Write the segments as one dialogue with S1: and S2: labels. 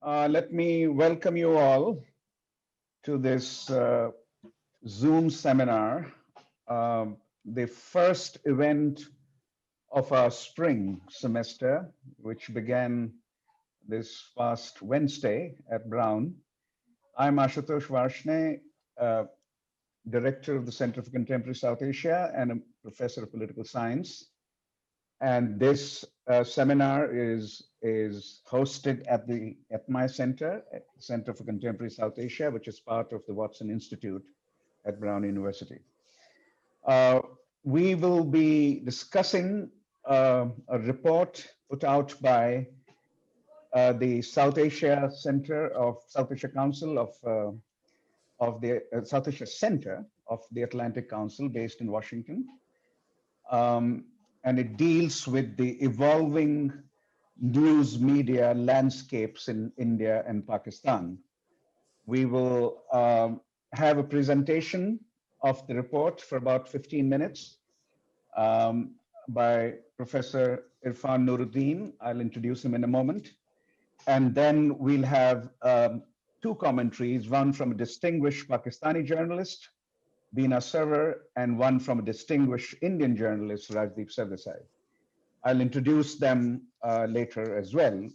S1: Let me welcome you all to this Zoom seminar, the first event of our spring semester, which began this past Wednesday at Brown. I'm Ashutosh Varshney, Director of the Center for Contemporary South Asia and a Professor of Political Science. And this seminar is hosted at my center, Center for Contemporary South Asia, which is part of the Watson Institute at Brown University. We will be discussing a report put out by the South Asia Center of South Asia Council of the South Asia Center of the Atlantic Council, based in Washington. And it deals with the evolving news media landscapes in India and Pakistan. We will have a presentation of the report for about 15 minutes by Professor Irfan Nooruddin. I'll introduce him in a moment. And then we'll have two commentaries, one from a distinguished Pakistani journalist, Beena, Sarwar, and one from a distinguished Indian journalist, Rajdeep Sardesai. I'll introduce them later as well.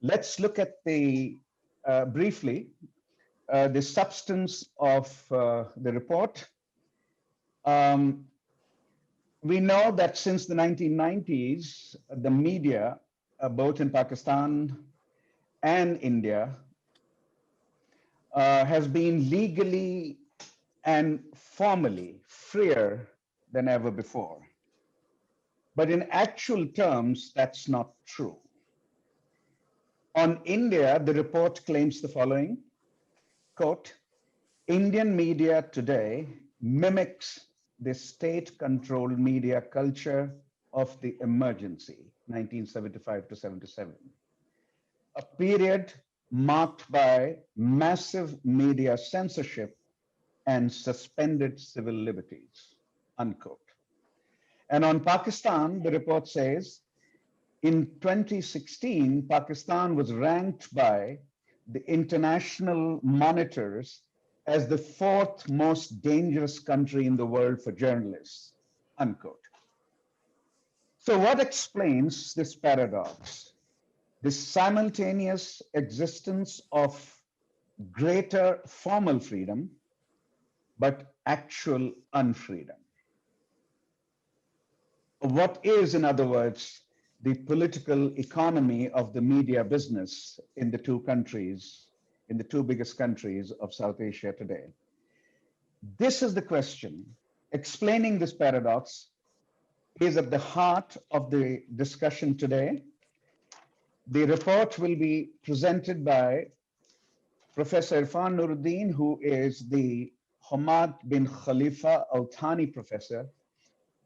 S1: Let's look at briefly the substance of the report. We know that since the 1990s, the media, both in Pakistan and India, has been legally and formally freer than ever before. But in actual terms, that's not true. On India, the report claims the following, quote, Indian media today mimics the state-controlled media culture of the emergency, 1975 to 77, a period marked by massive media censorship and suspended civil liberties, unquote. And on Pakistan, the report says, in 2016, Pakistan was ranked by the international monitors as the fourth most dangerous country in the world for journalists, unquote. So what explains this paradox? The simultaneous existence of greater formal freedom, but actual unfreedom. What is, in other words, the political economy of the media business in the two countries, in the two biggest countries of South Asia today? This is the question. Explaining this paradox is at the heart of the discussion today. The report will be presented by Professor Irfan Nooruddin, who is the Hamad bin Khalifa Al Thani Professor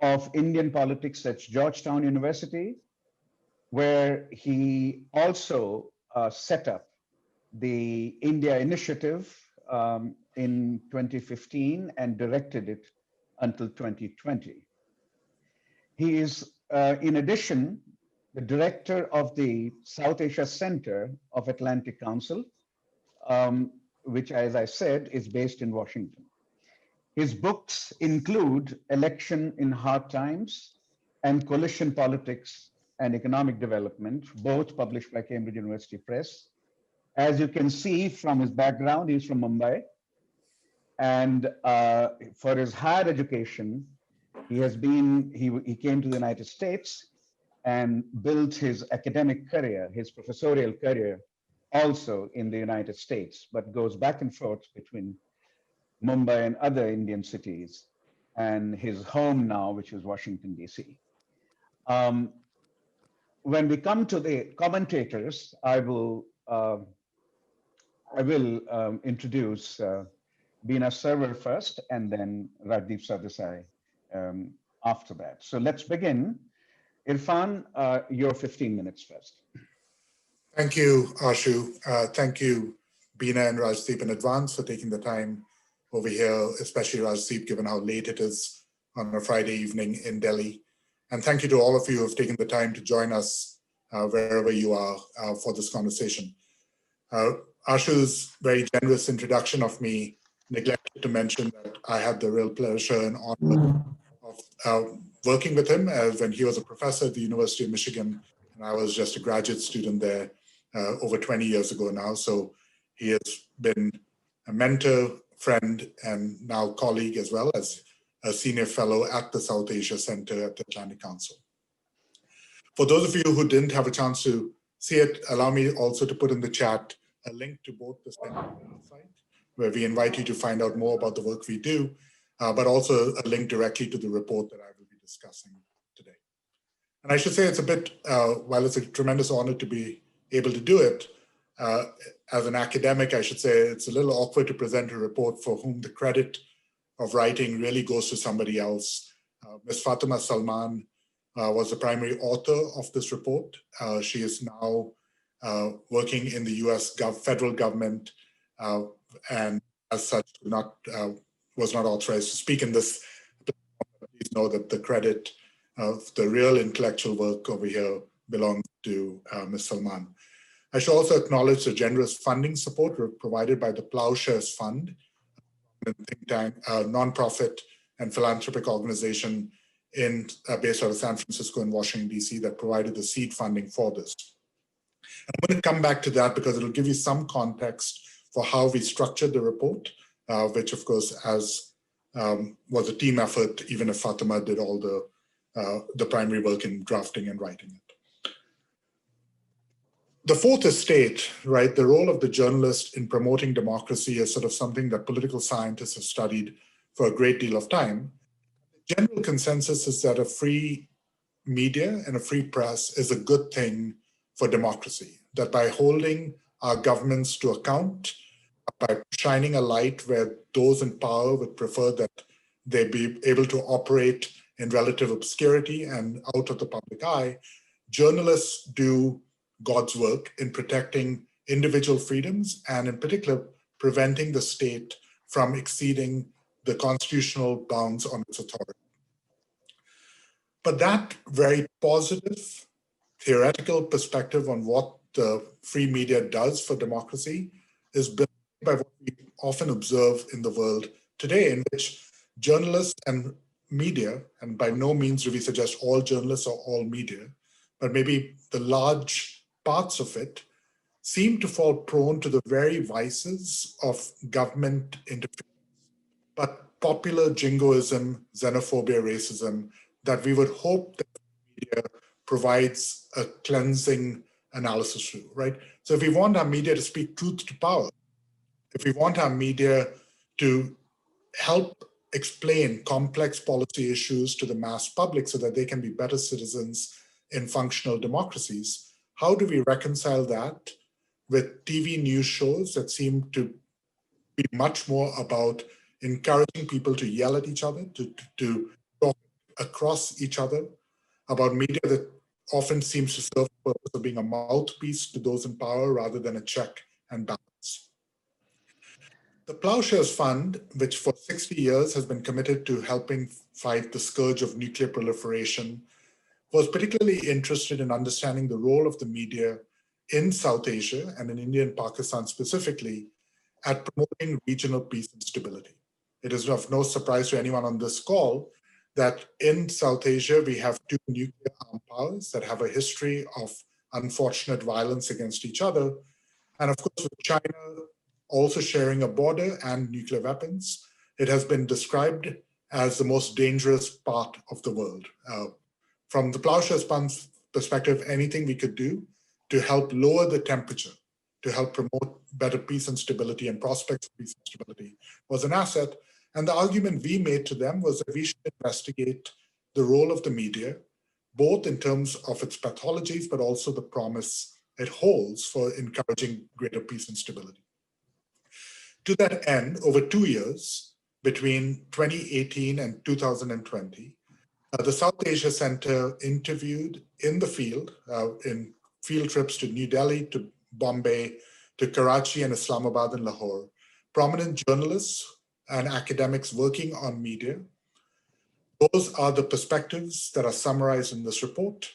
S1: of Indian Politics at Georgetown University, where he also set up the India Initiative in 2015 and directed it until 2020. He is, in addition, the director of the South Asia Center of Atlantic Council, which, as I said, is based in Washington. His books include Election in Hard Times and Coalition Politics and Economic Development, both published by Cambridge University Press. As you can see from his background, he's from Mumbai. And for his higher education, he came to the United States and built his academic career, his professorial career, also in the United States, but goes back and forth between Mumbai and other Indian cities, and his home now, which is Washington, D.C. When we come to the commentators, I will introduce Beena Sarwar first, and then Rajdeep Sardesai after that. So let's begin. Irfan, your 15 minutes first.
S2: Thank you, Ashu. Thank you, Beena and Rajdeep, in advance for taking the time over here, especially Rajdeep, given how late it is on a Friday evening in Delhi. And thank you to all of you who have taken the time to join us wherever you are for this conversation. Ashu's very generous introduction of me neglected to mention that I had the real pleasure and honor of working with him when he was a professor at the University of Michigan, and I was just a graduate student there over 20 years ago now. So he has been a mentor, friend, and now colleague, as well as a senior fellow at the South Asia Center at the Atlantic Council. For those of you who didn't have a chance to see it, allow me also to put in the chat a link to both the center site, where we invite you to find out more about the work we do, but also a link directly to the report that I will be discussing today. And I should say it's a bit, while it's a tremendous honor to be able to do it, as an academic, I should say it's a little awkward to present a report for whom the credit of writing really goes to somebody else. Ms. Fatima Salman was the primary author of this report. She is now working in the US federal government, and as such was not authorized to speak in this. Please know that the credit of the real intellectual work over here belongs to Ms. Salman. I should also acknowledge the generous funding support provided by the Plowshares Fund, a think tank, nonprofit and philanthropic organization based out of San Francisco and Washington, D.C. that provided the seed funding for this. I'm going to come back to that because it'll give you some context for how we structured the report, which of course was a team effort, even if Fatima did all the primary work in drafting and writing it. The fourth estate, right, the role of the journalist in promoting democracy is sort of something that political scientists have studied for a great deal of time. The general consensus is that a free media and a free press is a good thing for democracy, that by holding our governments to account, by shining a light where those in power would prefer that they be able to operate in relative obscurity and out of the public eye, journalists do God's work in protecting individual freedoms and in particular preventing the state from exceeding the constitutional bounds on its authority. But that very positive theoretical perspective on what the free media does for democracy is built by what we often observe in the world today, in which journalists and media, and by no means do we suggest all journalists or all media, but maybe the large parts of it seem to fall prone to the very vices of government interference, but popular jingoism, xenophobia, racism, that we would hope that media provides a cleansing analysis to, right? So if we want our media to speak truth to power, if we want our media to help explain complex policy issues to the mass public so that they can be better citizens in functional democracies, how do we reconcile that with TV news shows that seem to be much more about encouraging people to yell at each other, to talk across each other, about media that often seems to serve the purpose of being a mouthpiece to those in power rather than a check and balance? The Plowshares Fund, which for 60 years has been committed to helping fight the scourge of nuclear proliferation, was particularly interested in understanding the role of the media in South Asia and in India and Pakistan specifically at promoting regional peace and stability. It is of no surprise to anyone on this call that in South Asia, we have two nuclear armed powers that have a history of unfortunate violence against each other. And of course, with China also sharing a border and nuclear weapons, it has been described as the most dangerous part of the world. From the Plowshares Fund's perspective, anything we could do to help lower the temperature, to help promote better peace and stability and prospects for peace and stability was an asset. And the argument we made to them was that we should investigate the role of the media, both in terms of its pathologies, but also the promise it holds for encouraging greater peace and stability. To that end, over 2 years, between 2018 and 2020, the South Asia Center interviewed in the field, in field trips to New Delhi, to Bombay, to Karachi and Islamabad and Lahore, prominent journalists and academics working on media. Those are the perspectives that are summarized in this report.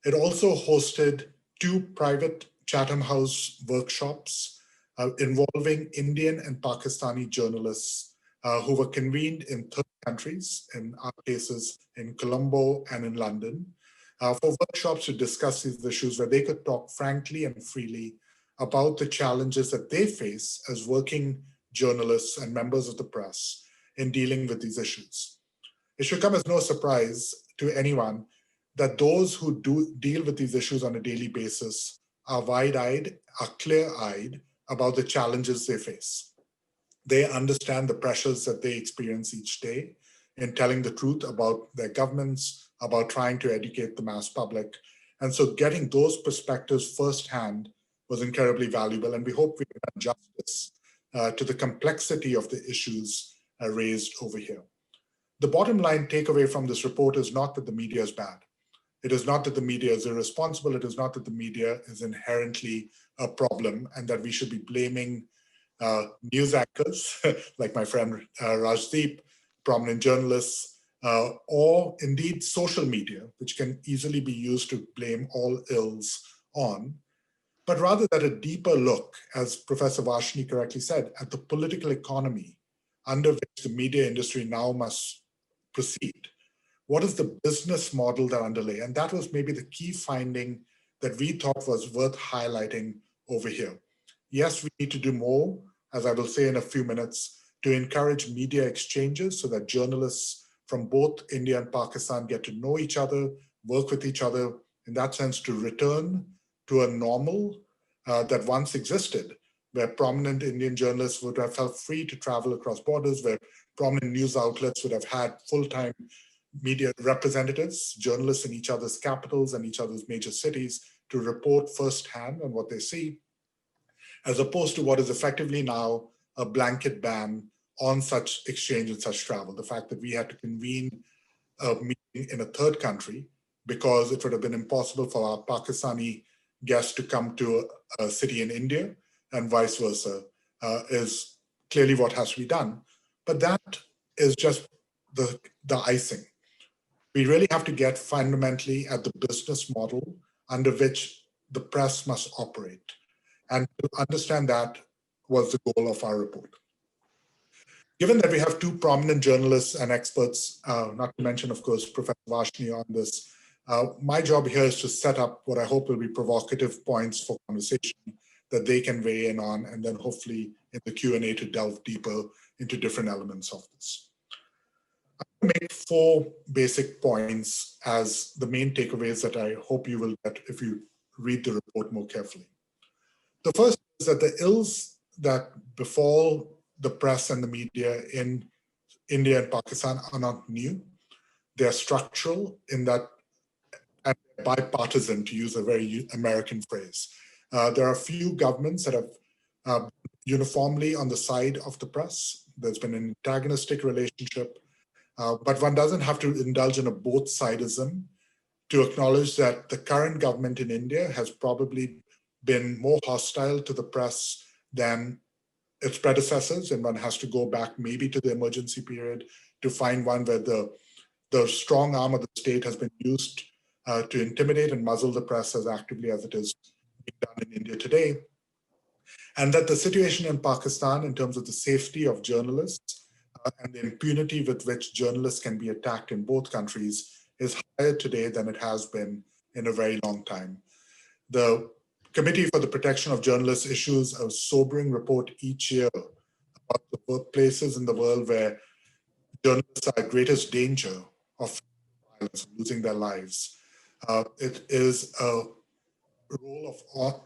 S2: It also hosted 2 private Chatham House workshops involving Indian and Pakistani journalists who were convened in third countries, in our cases in Colombo and in London, for workshops to discuss these issues where they could talk frankly and freely about the challenges that they face as working journalists and members of the press in dealing with these issues. It should come as no surprise to anyone that those who do deal with these issues on a daily basis are wide-eyed, are clear-eyed about the challenges they face. They understand the pressures that they experience each day in telling the truth about their governments, about trying to educate the mass public. And so getting those perspectives firsthand was incredibly valuable. And we hope we've done justice to the complexity of the issues raised over here. The bottom line takeaway from this report is not that the media is bad. It is not that the media is irresponsible. It is not that the media is inherently a problem and that we should be blaming news anchors like my friend Rajdeep, prominent journalists, or indeed social media, which can easily be used to blame all ills on, but rather that a deeper look, as Professor Varshini correctly said, at the political economy under which the media industry now must proceed. What is the business model that underlay? And that was maybe the key finding that we thought was worth highlighting over here. Yes, we need to do more, as I will say in a few minutes, to encourage media exchanges so that journalists from both India and Pakistan get to know each other, work with each other, in that sense to return to a normal that once existed, where prominent Indian journalists would have felt free to travel across borders, where prominent news outlets would have had full-time media representatives, journalists in each other's capitals and each other's major cities to report firsthand on what they see, as opposed to what is effectively now a blanket ban on such exchange and such travel. The fact that we had to convene a meeting in a third country because it would have been impossible for our Pakistani guests to come to a city in India and vice versa is clearly what has to be done. But that is just the icing. We really have to get fundamentally at the business model under which the press must operate. And to understand that was the goal of our report. Given that we have two prominent journalists and experts, not to mention, of course, Professor Varshini on this, my job here is to set up what I hope will be provocative points for conversation that they can weigh in on, and then hopefully in the Q&A to delve deeper into different elements of this. I'm going to make 4 basic points as the main takeaways that I hope you will get if you read the report more carefully. The first is that the ills that befall the press and the media in India and Pakistan are not new. They are structural in that, and bipartisan, to use a very American phrase. There are a few governments that have uniformly on the side of the press. There's been an antagonistic relationship, but one doesn't have to indulge in a both-sidism to acknowledge that the current government in India has probably been more hostile to the press than its predecessors, and one has to go back maybe to the emergency period to find one where the strong arm of the state has been used to intimidate and muzzle the press as actively as it is being done in India today. And that the situation in Pakistan in terms of the safety of journalists and the impunity with which journalists can be attacked in both countries is higher today than it has been in a very long time. The Committee for the Protection of Journalists issues a sobering report each year about the workplaces in the world where journalists are at greatest danger of violence, losing their lives. It is a role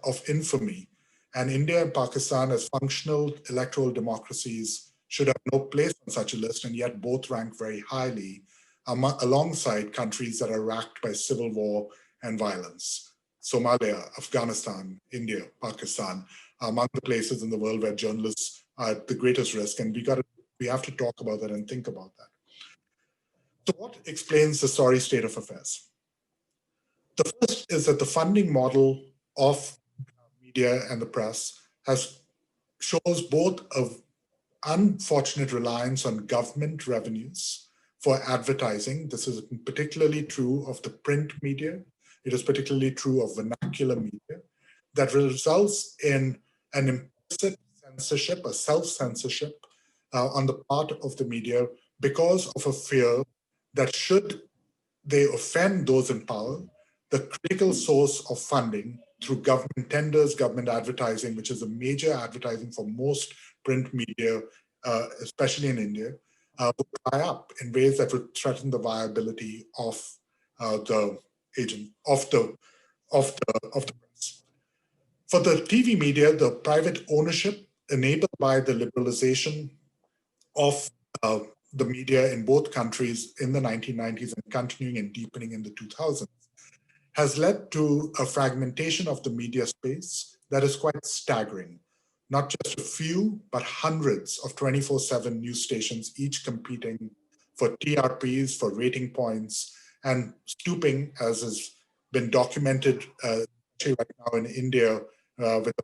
S2: of infamy. And India and Pakistan, as functional electoral democracies, should have no place on such a list, and yet both rank very highly alongside countries that are racked by civil war and violence. Somalia, Afghanistan, India, Pakistan are among the places in the world where journalists are at the greatest risk, and we have to talk about that and think about that. So what explains the sorry state of affairs? The first is that the funding model of media and the press shows both an unfortunate reliance on government revenues for advertising. This is particularly true of the print media. It is particularly true of vernacular media that results in an implicit censorship, a self-censorship on the part of the media because of a fear that should they offend those in power, the critical source of funding through government tenders, government advertising, which is a major advertising for most print media, especially in India, would dry up in ways that would threaten the viability of the press. For the TV media, the private ownership enabled by the liberalization of the media in both countries in the 1990s and continuing and deepening in the 2000s has led to a fragmentation of the media space that is quite staggering. Not just a few, but hundreds of 24/7 news stations, each competing for TRPs, for rating points, and stooping, as has been documented right now in India with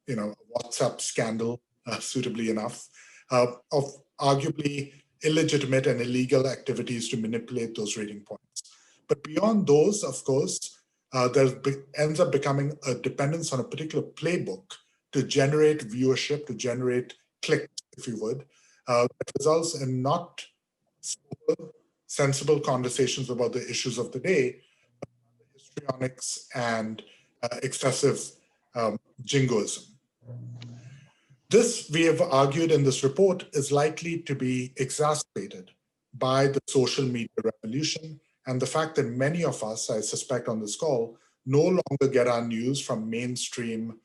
S2: a WhatsApp scandal, suitably enough, of arguably illegitimate and illegal activities to manipulate those rating points. But beyond those, of course, there ends up becoming a dependence on a particular playbook to generate viewership, to generate clicks, if you would, that results in not sensible conversations about the issues of the day, but histrionics and excessive jingoism. This, we have argued in this report, is likely to be exacerbated by the social media revolution and the fact that many of us, I suspect on this call, no longer get our news from mainstream,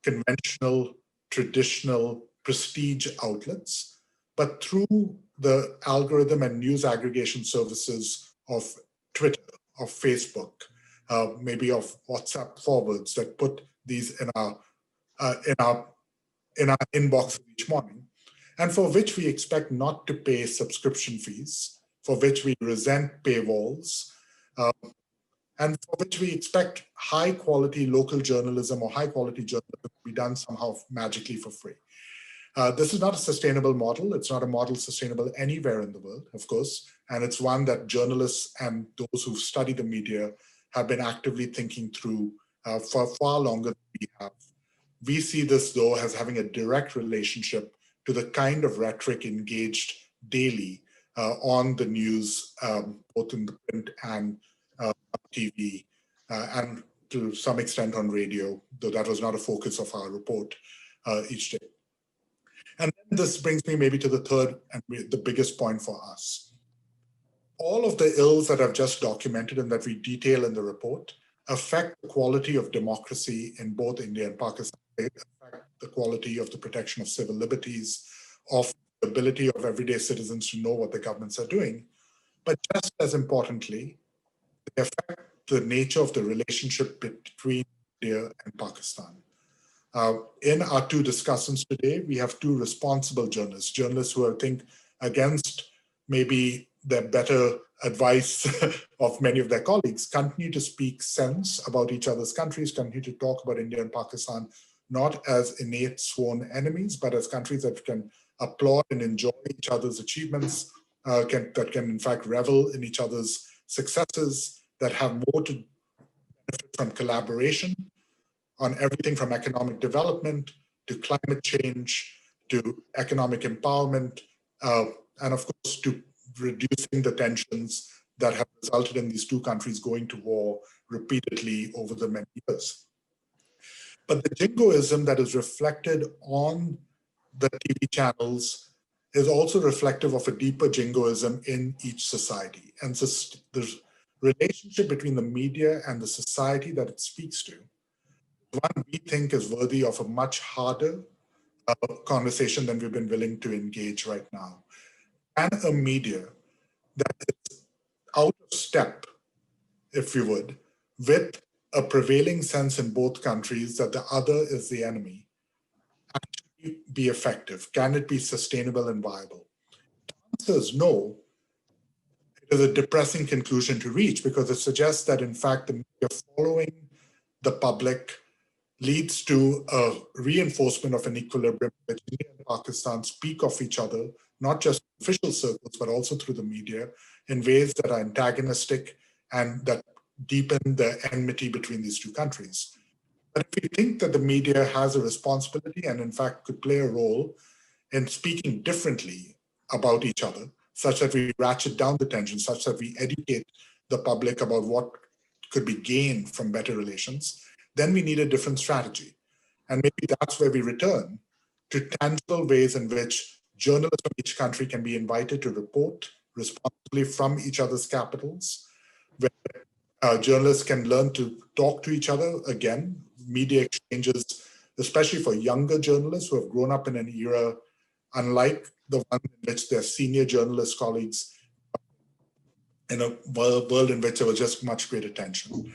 S2: conventional, traditional, prestige outlets, but through the algorithm and news aggregation services of Twitter, of Facebook, maybe of WhatsApp forwards that put these in our inbox each morning, and for which we expect not to pay subscription fees, for which we resent paywalls, and for which we expect high quality local journalism or high quality journalism to be done somehow magically for free. This is not a sustainable model. It's not a model sustainable anywhere in the world, of course, and it's one that journalists and those who study the media have been actively thinking through for far longer than we have. We see this, though, as having a direct relationship to the kind of rhetoric engaged daily on the news, both in the print and TV, and to some extent on radio, though that was not a focus of our report each day. And then this brings me maybe to the third and the biggest point for us. All of the ills that I've just documented and that we detail in the report affect the quality of democracy in both India and Pakistan. They affect the quality of the protection of civil liberties, of the ability of everyday citizens to know what the governments are doing. But just as importantly, they affect the nature of the relationship between India and Pakistan. In our two discussants today, we have two responsible journalists who I think, against maybe the better advice of many of their colleagues, continue to speak sense about each other's countries, continue to talk about India and Pakistan, not as innate sworn enemies, but as countries that can applaud and enjoy each other's achievements, that can in fact revel in each other's successes, that have more to benefit from collaboration on everything from economic development to climate change to economic empowerment, and of course to reducing the tensions that have resulted in these two countries going to war repeatedly over the many years. But the jingoism that is reflected on the TV channels is also reflective of a deeper jingoism in each society. And so the relationship between the media and the society that it speaks to, one we think is worthy of a much harder conversation than we've been willing to engage right now. And a media that is out of step, if you would, with a prevailing sense in both countries that the other is the enemy, actually be effective? Can it be sustainable and viable? The answer is no. It is a depressing conclusion to reach because it suggests that, in fact, the media following the public leads to a reinforcement of an equilibrium in which India and Pakistan speak of each other, not just in official circles, but also through the media in ways that are antagonistic and that deepen the enmity between these two countries. But if we think that the media has a responsibility and in fact could play a role in speaking differently about each other, such that we ratchet down the tension, such that we educate the public about what could be gained from better relations, then we need a different strategy. And maybe that's where we return to tangible ways in which journalists from each country can be invited to report responsibly from each other's capitals, where journalists can learn to talk to each other again, media exchanges, especially for younger journalists who have grown up in an era unlike the one in which their senior journalist colleagues in a world in which there was just much greater tension.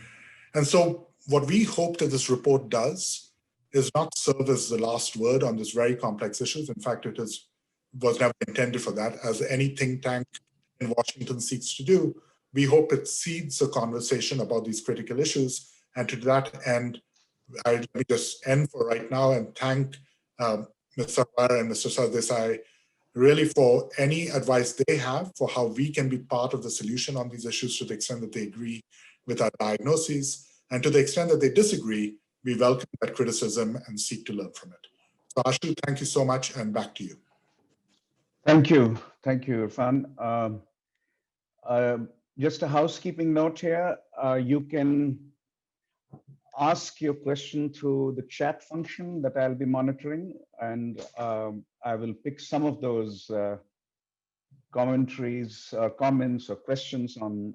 S2: And so what we hope that this report does is not serve as the last word on this very complex issues. In fact, was never intended for that, as any think tank in Washington seeks to do. We hope it seeds a conversation about these critical issues. And to that end, let me just end for right now and thank Mr. Sarwar and Mr. Sardesai really for any advice they have for how we can be part of the solution on these issues to the extent that they agree with our diagnoses. And to the extent that they disagree, we welcome that criticism and seek to learn from it. So Ashu, thank you so much, and back to you.
S1: Thank you. Thank you, Irfan. Just a housekeeping note here. You can ask your question through the chat function that I'll be monitoring, and I will pick some of those commentaries, comments, or questions on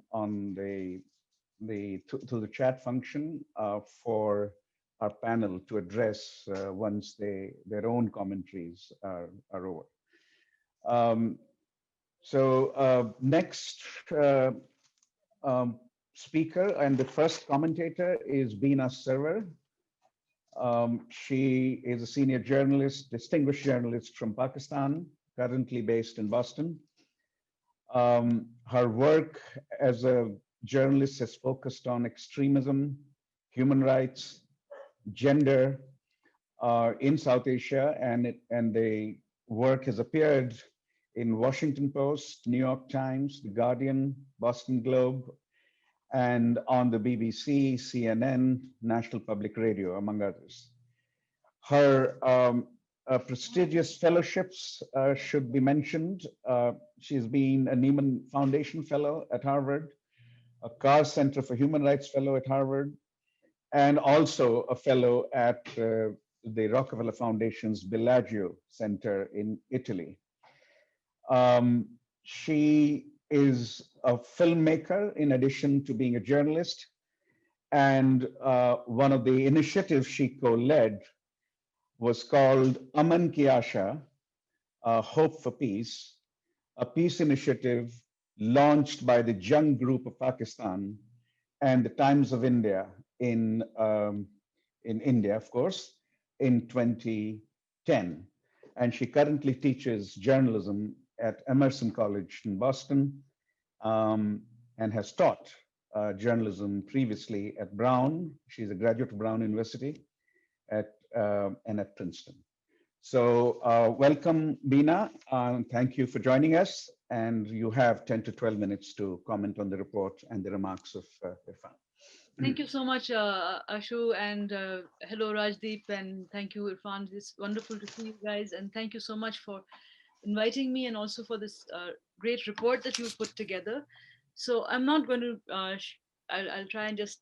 S1: through the chat function for our panel to address once their own commentaries are over. Next speaker and the first commentator is Beena Sarwar. She is a senior journalist, distinguished journalist from Pakistan, currently based in Boston. Her work as a journalist has focused on extremism, human rights, gender in South Asia, and the work has appeared in Washington Post, New York Times, The Guardian, Boston Globe, and on the BBC, CNN, National Public Radio, among others. Her prestigious fellowships should be mentioned. She's been a Nieman Foundation Fellow at Harvard, a Carr Center for Human Rights Fellow at Harvard, and also a fellow at the Rockefeller Foundation's Bellagio Center in Italy. She is a filmmaker in addition to being a journalist, and one of the initiatives she co-led was called Aman Ki Asha, Hope for Peace, a peace initiative launched by the Jung Group of Pakistan and the Times of India in India, of course, in 2010. And she currently teaches journalism at Emerson College in Boston, and has taught journalism previously at Brown. She's a graduate of Brown University and at Princeton. So welcome, Beena. Thank you for joining us. And you have 10 to 12 minutes to comment on the report and the remarks of Irfan.
S3: Thank you so much, Ashu, and hello, Rajdeep, and thank you, Irfan. It's wonderful to see you guys, and thank you so much for inviting me and also for this great report that you put together. So I'm not going to, I'll try and just,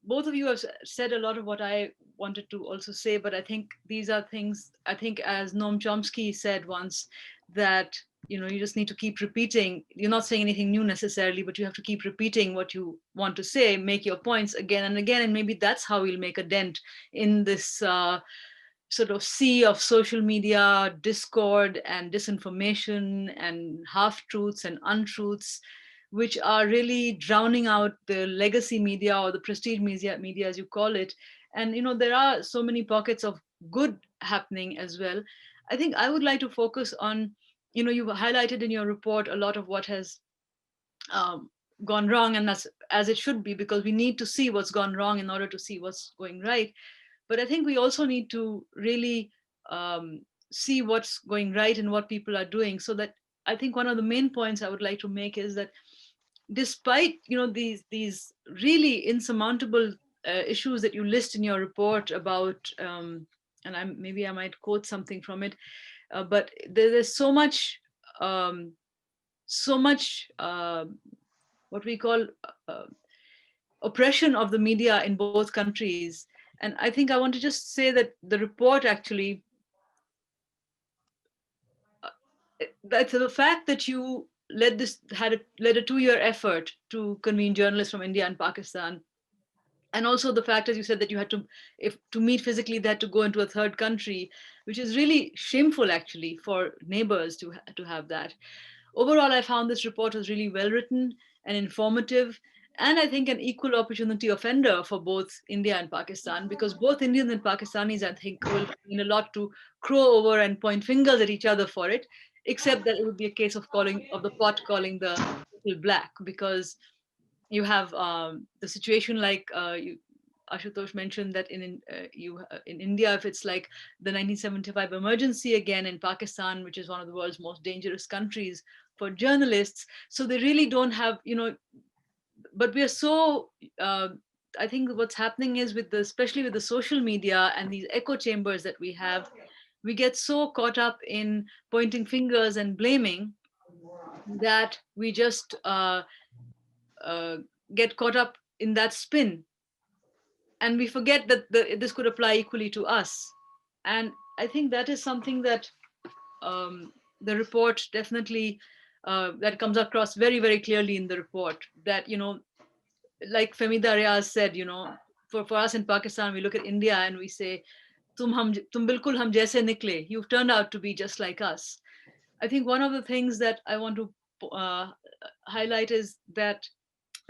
S3: both of you have said a lot of what I wanted to also say, but I think these are things, I think as Noam Chomsky said once, that you just need to keep repeating. You're not saying anything new necessarily, but you have to keep repeating what you want to say, make your points again and again, and maybe that's how we'll make a dent in this sort of sea of social media, discord and disinformation and half-truths and untruths, which are really drowning out the legacy media or the prestige media as you call it. And there are so many pockets of good happening as well. I think I would like to focus on, you've highlighted in your report a lot of what has gone wrong, and that's as it should be, because we need to see what's gone wrong in order to see what's going right. But I think we also need to really see what's going right and what people are doing. So that I think one of the main points I would like to make is that despite these really insurmountable issues that you list in your report about, and maybe I might quote something from it, but there's so much, what we call uh, oppression of the media in both countries. And I think I want to just say that the report actually, that's the fact that you led a 2-year effort to convene journalists from India and Pakistan, and also the fact, as you said, that you had to, if to meet physically, they had to go into a third country, which is really shameful actually for neighbors to have that. Overall, I found this report was really well written and informative, and I think an equal opportunity offender for both India and Pakistan, because both Indians and Pakistanis, I think, will mean a lot to crow over and point fingers at each other for it, except that it would be a case of the pot calling the kettle black, because you have the situation like Ashutosh mentioned that in India, if it's like the 1975 emergency again, in Pakistan, which is one of the world's most dangerous countries for journalists, so they really don't have, but we are so, I think what's happening is especially with the social media and these echo chambers that we have, we get so caught up in pointing fingers and blaming that we just uh, get caught up in that spin, and we forget that this could apply equally to us. And I think that is something that the report definitely, that comes across very, very clearly in the report, that, like Femida Riaz said, for us in Pakistan, we look at India and we say, tum bilkul hum jaise nikle, you've turned out to be just like us. I think one of the things that I want to highlight is that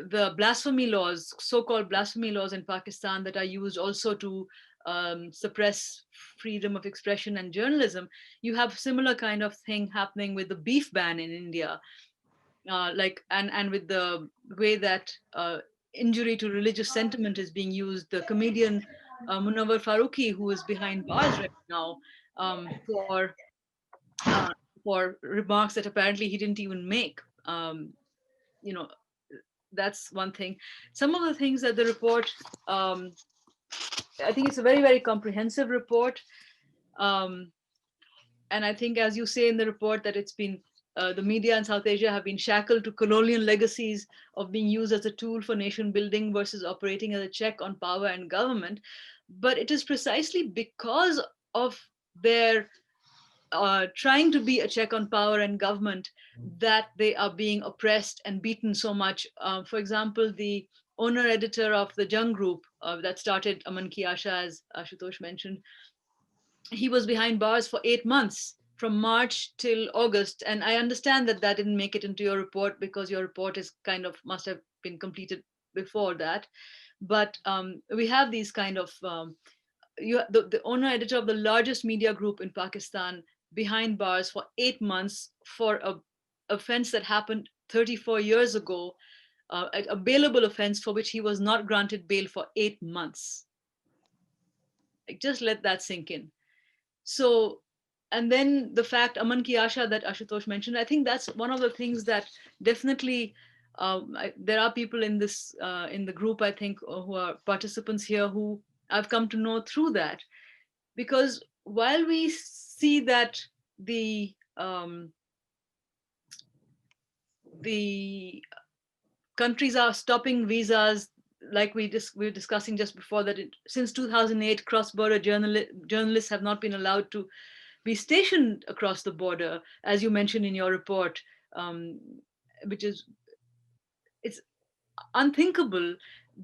S3: the blasphemy laws, so-called blasphemy laws in Pakistan, that are used also to suppress freedom of expression and journalism, you have similar kind of thing happening with the beef ban in India, and with the way that injury to religious sentiment is being used. The comedian Munawar Faruqi, who is behind bars right now, uh, for remarks that apparently he didn't even make. You know, that's one thing. Some of the things that the report, I think it's a very, very comprehensive report. Um, and I think, as you say in the report, that it's been, the media in South Asia have been shackled to colonial legacies of being used as a tool for nation building versus operating as a check on power and government. But it is precisely because of their trying to be a check on power and government that they are being oppressed and beaten so much. For example, the owner editor of the Jung Group that started Aman Ki Asha, as Ashutosh mentioned, he was behind bars for 8 months from March till August. And I understand that that didn't make it into your report because your report is kind of must have been completed before that. But we have these kind of the owner editor of the largest media group in Pakistan behind bars for 8 months for a offense that happened 34 years ago, a bailable offense for which he was not granted bail for 8 months. Like, just let that sink in. So, and then the fact Aman Ki Asha that Ashutosh mentioned, I think that's one of the things that definitely there are people in this in the group, I think, who are participants here, who I've come to know through that. Because while we see that the countries are stopping visas, like we were discussing just before, that since 2008, cross-border journalists have not been allowed to be stationed across the border, as you mentioned in your report, which is, it's unthinkable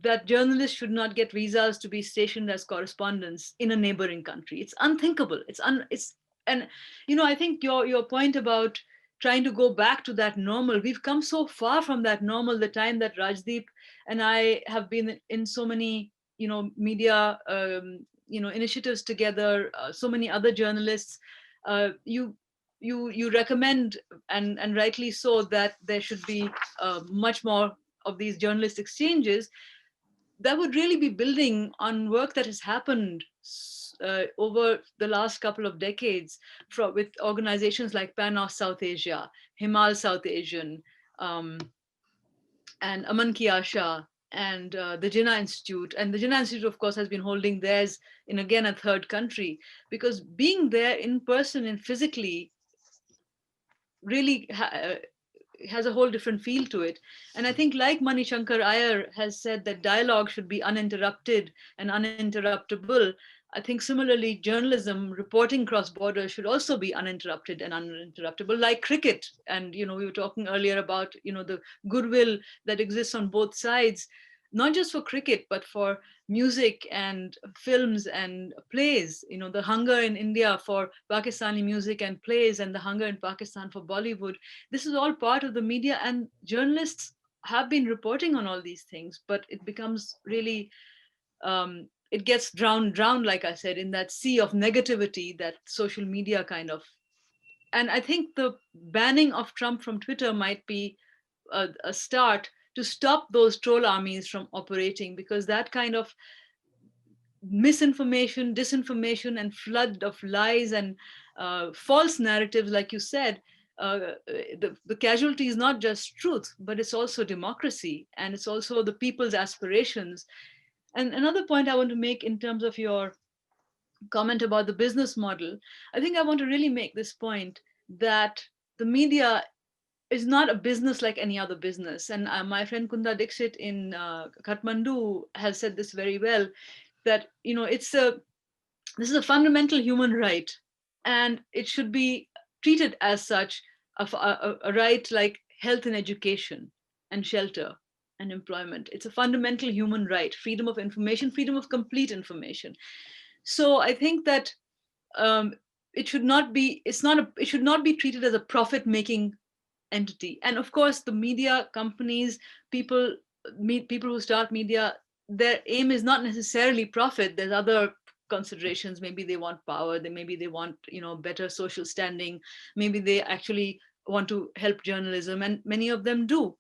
S3: that journalists should not get visas to be stationed as correspondents in a neighboring country. It's unthinkable. And I think your point about trying to go back to that normal, we've come so far from that normal. The time that Rajdeep and I have been in so many media initiatives together, so many other journalists, you recommend, and rightly so, that there should be much more of these journalist exchanges that would really be building on work that has happened over the last couple of decades with organizations like PANOS South Asia, Himal South Asian, and Aman Ki Asha, and the Jinnah Institute. And the Jinnah Institute, of course, has been holding theirs in, again, a third country, because being there in person and physically really has a whole different feel to it. And I think, like Mani Shankar Iyer has said, that dialogue should be uninterrupted and uninterruptible. I think similarly, journalism reporting cross borders should also be uninterrupted and uninterruptible, like cricket. And we were talking earlier about the goodwill that exists on both sides, not just for cricket, but for music and films and plays. The hunger in India for Pakistani music and plays, and the hunger in Pakistan for Bollywood. This is all part of the media, and journalists have been reporting on all these things, but it becomes really it gets drowned, like I said, in that sea of negativity that social media kind of. And I think the banning of Trump from Twitter might be a start to stop those troll armies from operating, because that kind of misinformation, disinformation, and flood of lies and false narratives, like you said, the casualty is not just truth, but it's also democracy, and it's also the people's aspirations. And another point I want to make in terms of your comment about the business model, I think I want to really make this point that the media is not a business like any other business. And my friend Kunda Dixit in Kathmandu has said this very well, that this is a fundamental human right, and it should be treated as such, a right like health and education and shelter and employment. It's a fundamental human right, freedom of information, freedom of complete information. So I think that it should not be treated as a profit making entity. And of course, the media companies, people who start media, their aim is not necessarily profit. There's other considerations. Maybe they want power, maybe they want better social standing, maybe they actually want to help journalism, and many of them do.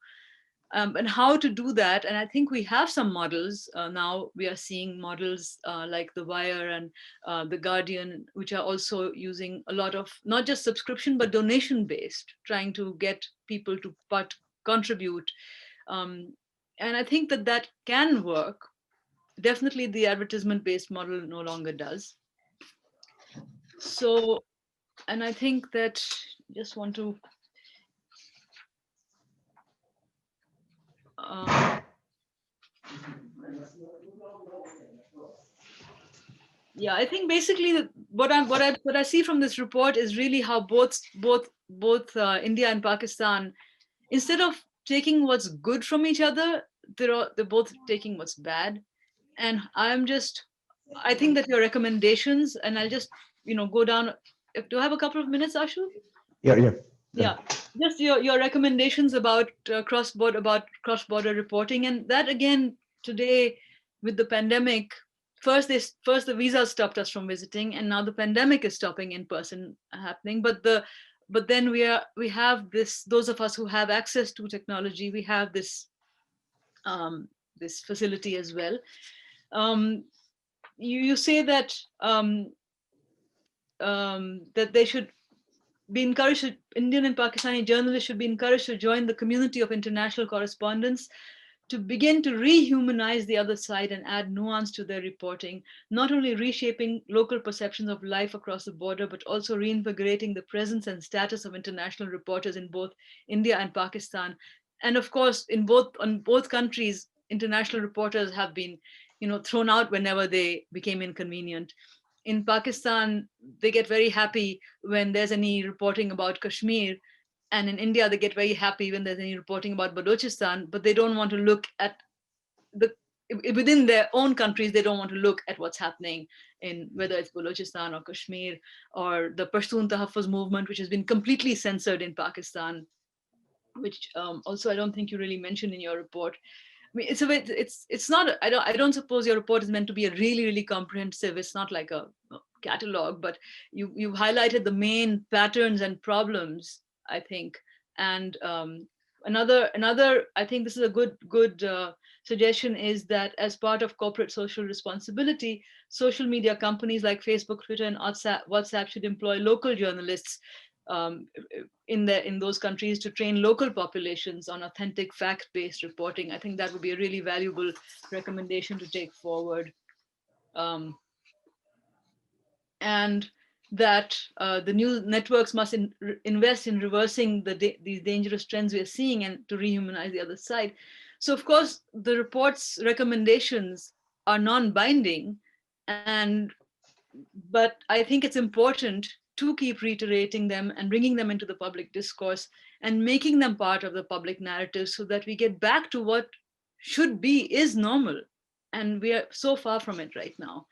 S3: And how to do that. And I think we have some models. Now we are seeing models like The Wire and The Guardian, which are also using a lot of not just subscription, but donation based, trying to get people to contribute. And I think that can work. Definitely the advertisement based model no longer does. So, and I think that just want to yeah, I think basically what I see from this report is really how both India and Pakistan, instead of taking what's good from each other, they're both taking what's bad. And I think that your recommendations, and I'll just go down. Do I have a couple of minutes, Ashu? Yeah, just your recommendations about cross-border reporting, and that again today with the pandemic. First the visas stopped us from visiting, and now the pandemic is stopping in-person happening. But then we have this. Those of us who have access to technology, we have this this facility as well. You say that that they should be encouraged, Indian and Pakistani journalists should be encouraged to join the community of international correspondents to begin to rehumanize the other side and add nuance to their reporting, not only reshaping local perceptions of life across the border, but also reinvigorating the presence and status of international reporters in both India and Pakistan. And of course, on both countries, international reporters have been, thrown out whenever they became inconvenient. In Pakistan, they get very happy when there's any reporting about Kashmir. And in India, they get very happy when there's any reporting about Balochistan, but they don't want to look at within their own countries, they don't want to look at what's happening in whether it's Balochistan or Kashmir or the Pashtun Tahaffuz movement, which has been completely censored in Pakistan, which also I don't think you really mentioned in your report. I mean, it's not. I don't suppose your report is meant to be a really comprehensive. It's not like a catalog, but you highlighted the main patterns and problems, I think. And another I think this is a good suggestion is that as part of corporate social responsibility, social media companies like Facebook, Twitter, and WhatsApp should employ local journalists um, in those countries to train local populations on authentic fact-based reporting. I think that would be a really valuable recommendation to take forward. And that the news networks must invest in reversing these dangerous trends we are seeing and to rehumanize the other side. So of course, the report's recommendations are non-binding, but I think it's important to keep reiterating them and bringing them into the public discourse and making them part of the public narrative so that we get back to what is normal. And we are so far from it right now.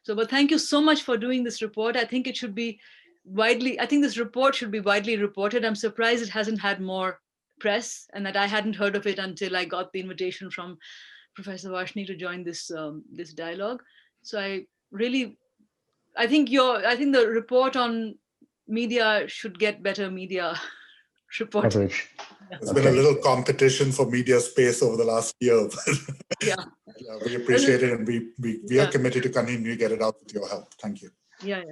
S3: So, but thank you so much for doing this report. I think this report should be widely reported. I'm surprised it hasn't had more press and that I hadn't heard of it until I got the invitation from Professor Varshni to join this dialogue. So I think the report on media should get better media reporting.
S1: Coverage.
S2: There's been a little competition for media space over the last year.
S3: Yeah.
S2: We appreciate it, and we are committed to continue to get it out with your help. Thank you.
S3: Yeah.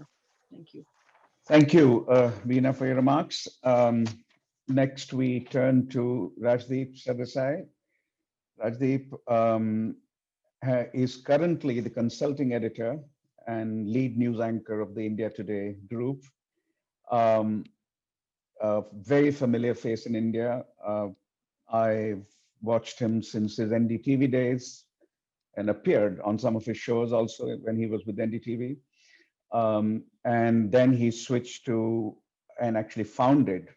S3: Thank you.
S1: Thank you, Beena, for your remarks. Next, we turn to Rajdeep Sardesai. Rajdeep is currently the consulting editor and lead news anchor of the India Today group. A very familiar face in India. I've watched him since his NDTV days and appeared on some of his shows also when he was with NDTV. And then he switched to and actually founded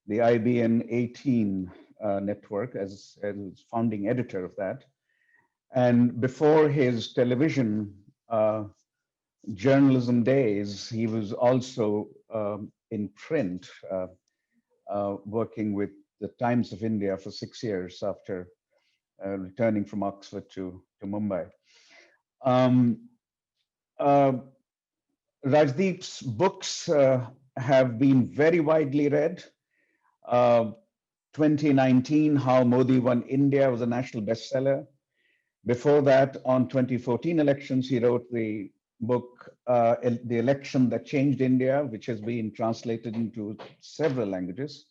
S1: the IBN 18 network as founding editor of that. And before his television journalism days, he was also in print, working with the Times of India for 6 years after returning from Oxford to Mumbai. Rajdeep's books have been very widely read. 2019, How Modi Won India was a national bestseller. Before that, on 2014 elections, he wrote the book, The Election That Changed India, which has been translated into several languages.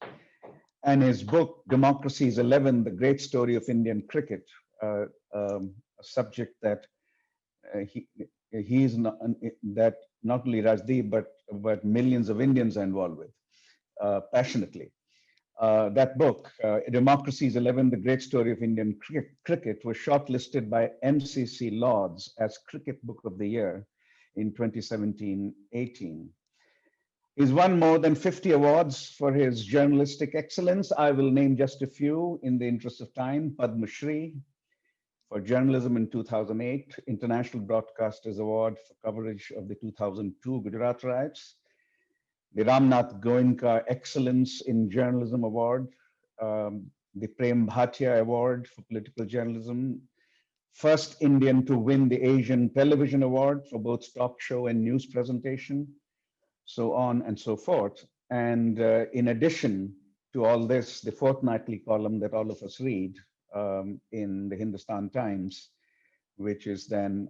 S1: And his book, Democracy is 11, The Great Story of Indian Cricket, a subject that that not only Rajdeep, but millions of Indians are involved with passionately. That book, Democracy is 11, The Great Story of Indian Cricket, was shortlisted by MCC Lords as Cricket Book of the Year in 2017-18. He's won more than 50 awards for his journalistic excellence. I will name just a few in the interest of time. Padma Shri for journalism in 2008, International Broadcasters Award for coverage of the 2002 Gujarat riots, the Ramnath Goenka Excellence in Journalism Award, the Prem Bhatia Award for political journalism, first Indian to win the Asian Television Award for both talk show and news presentation, so on and so forth. And in addition to all this, the fortnightly column that all of us read in the Hindustan Times, which is then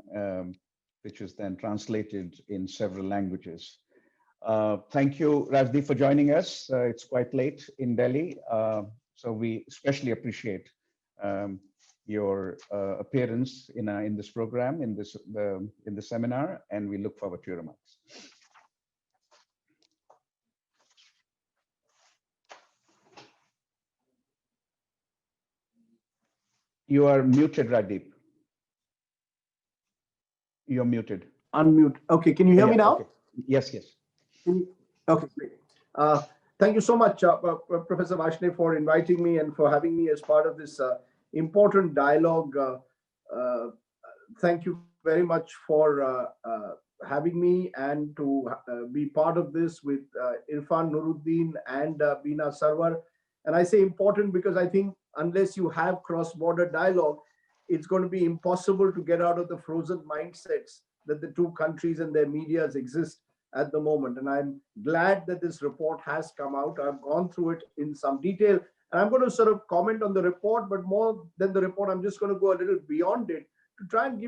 S1: translated in several languages. Thank you, Rajdeep, for joining us. It's quite late in Delhi, so we especially appreciate your appearance in this program, in the seminar, and we look forward to your remarks. You are muted, Rajdeep. You're muted.
S4: Unmute. Okay, can you hear me now?
S1: Okay. Yes.
S4: Okay, great. Thank you so much, Professor Varshni, for inviting me and for having me as part of this important dialogue. Thank you very much for having me and to be part of this with Irfan Nooruddin and Beena Sarwar. And I say important because I think unless you have cross-border dialogue, it's going to be impossible to get out of the frozen mindsets that the two countries and their medias exist at the moment. And I'm glad that this report has come out. I've gone through it in some detail, and I'm going to sort of comment on the report, but more than the report, I'm just going to go a little beyond it to try and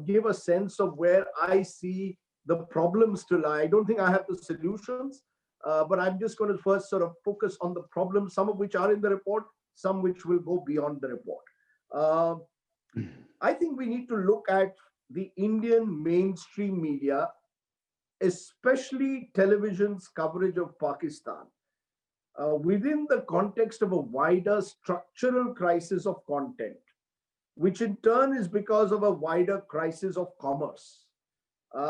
S4: give a sense of where I see the problems to lie. I don't think I have the solutions, but I'm just going to first sort of focus on the problems, some of which are in the report, some which will go beyond the report. I think we need to look at the Indian mainstream media, especially television's coverage of Pakistan, within the context of a wider structural crisis of content, which in turn is because of a wider crisis of commerce.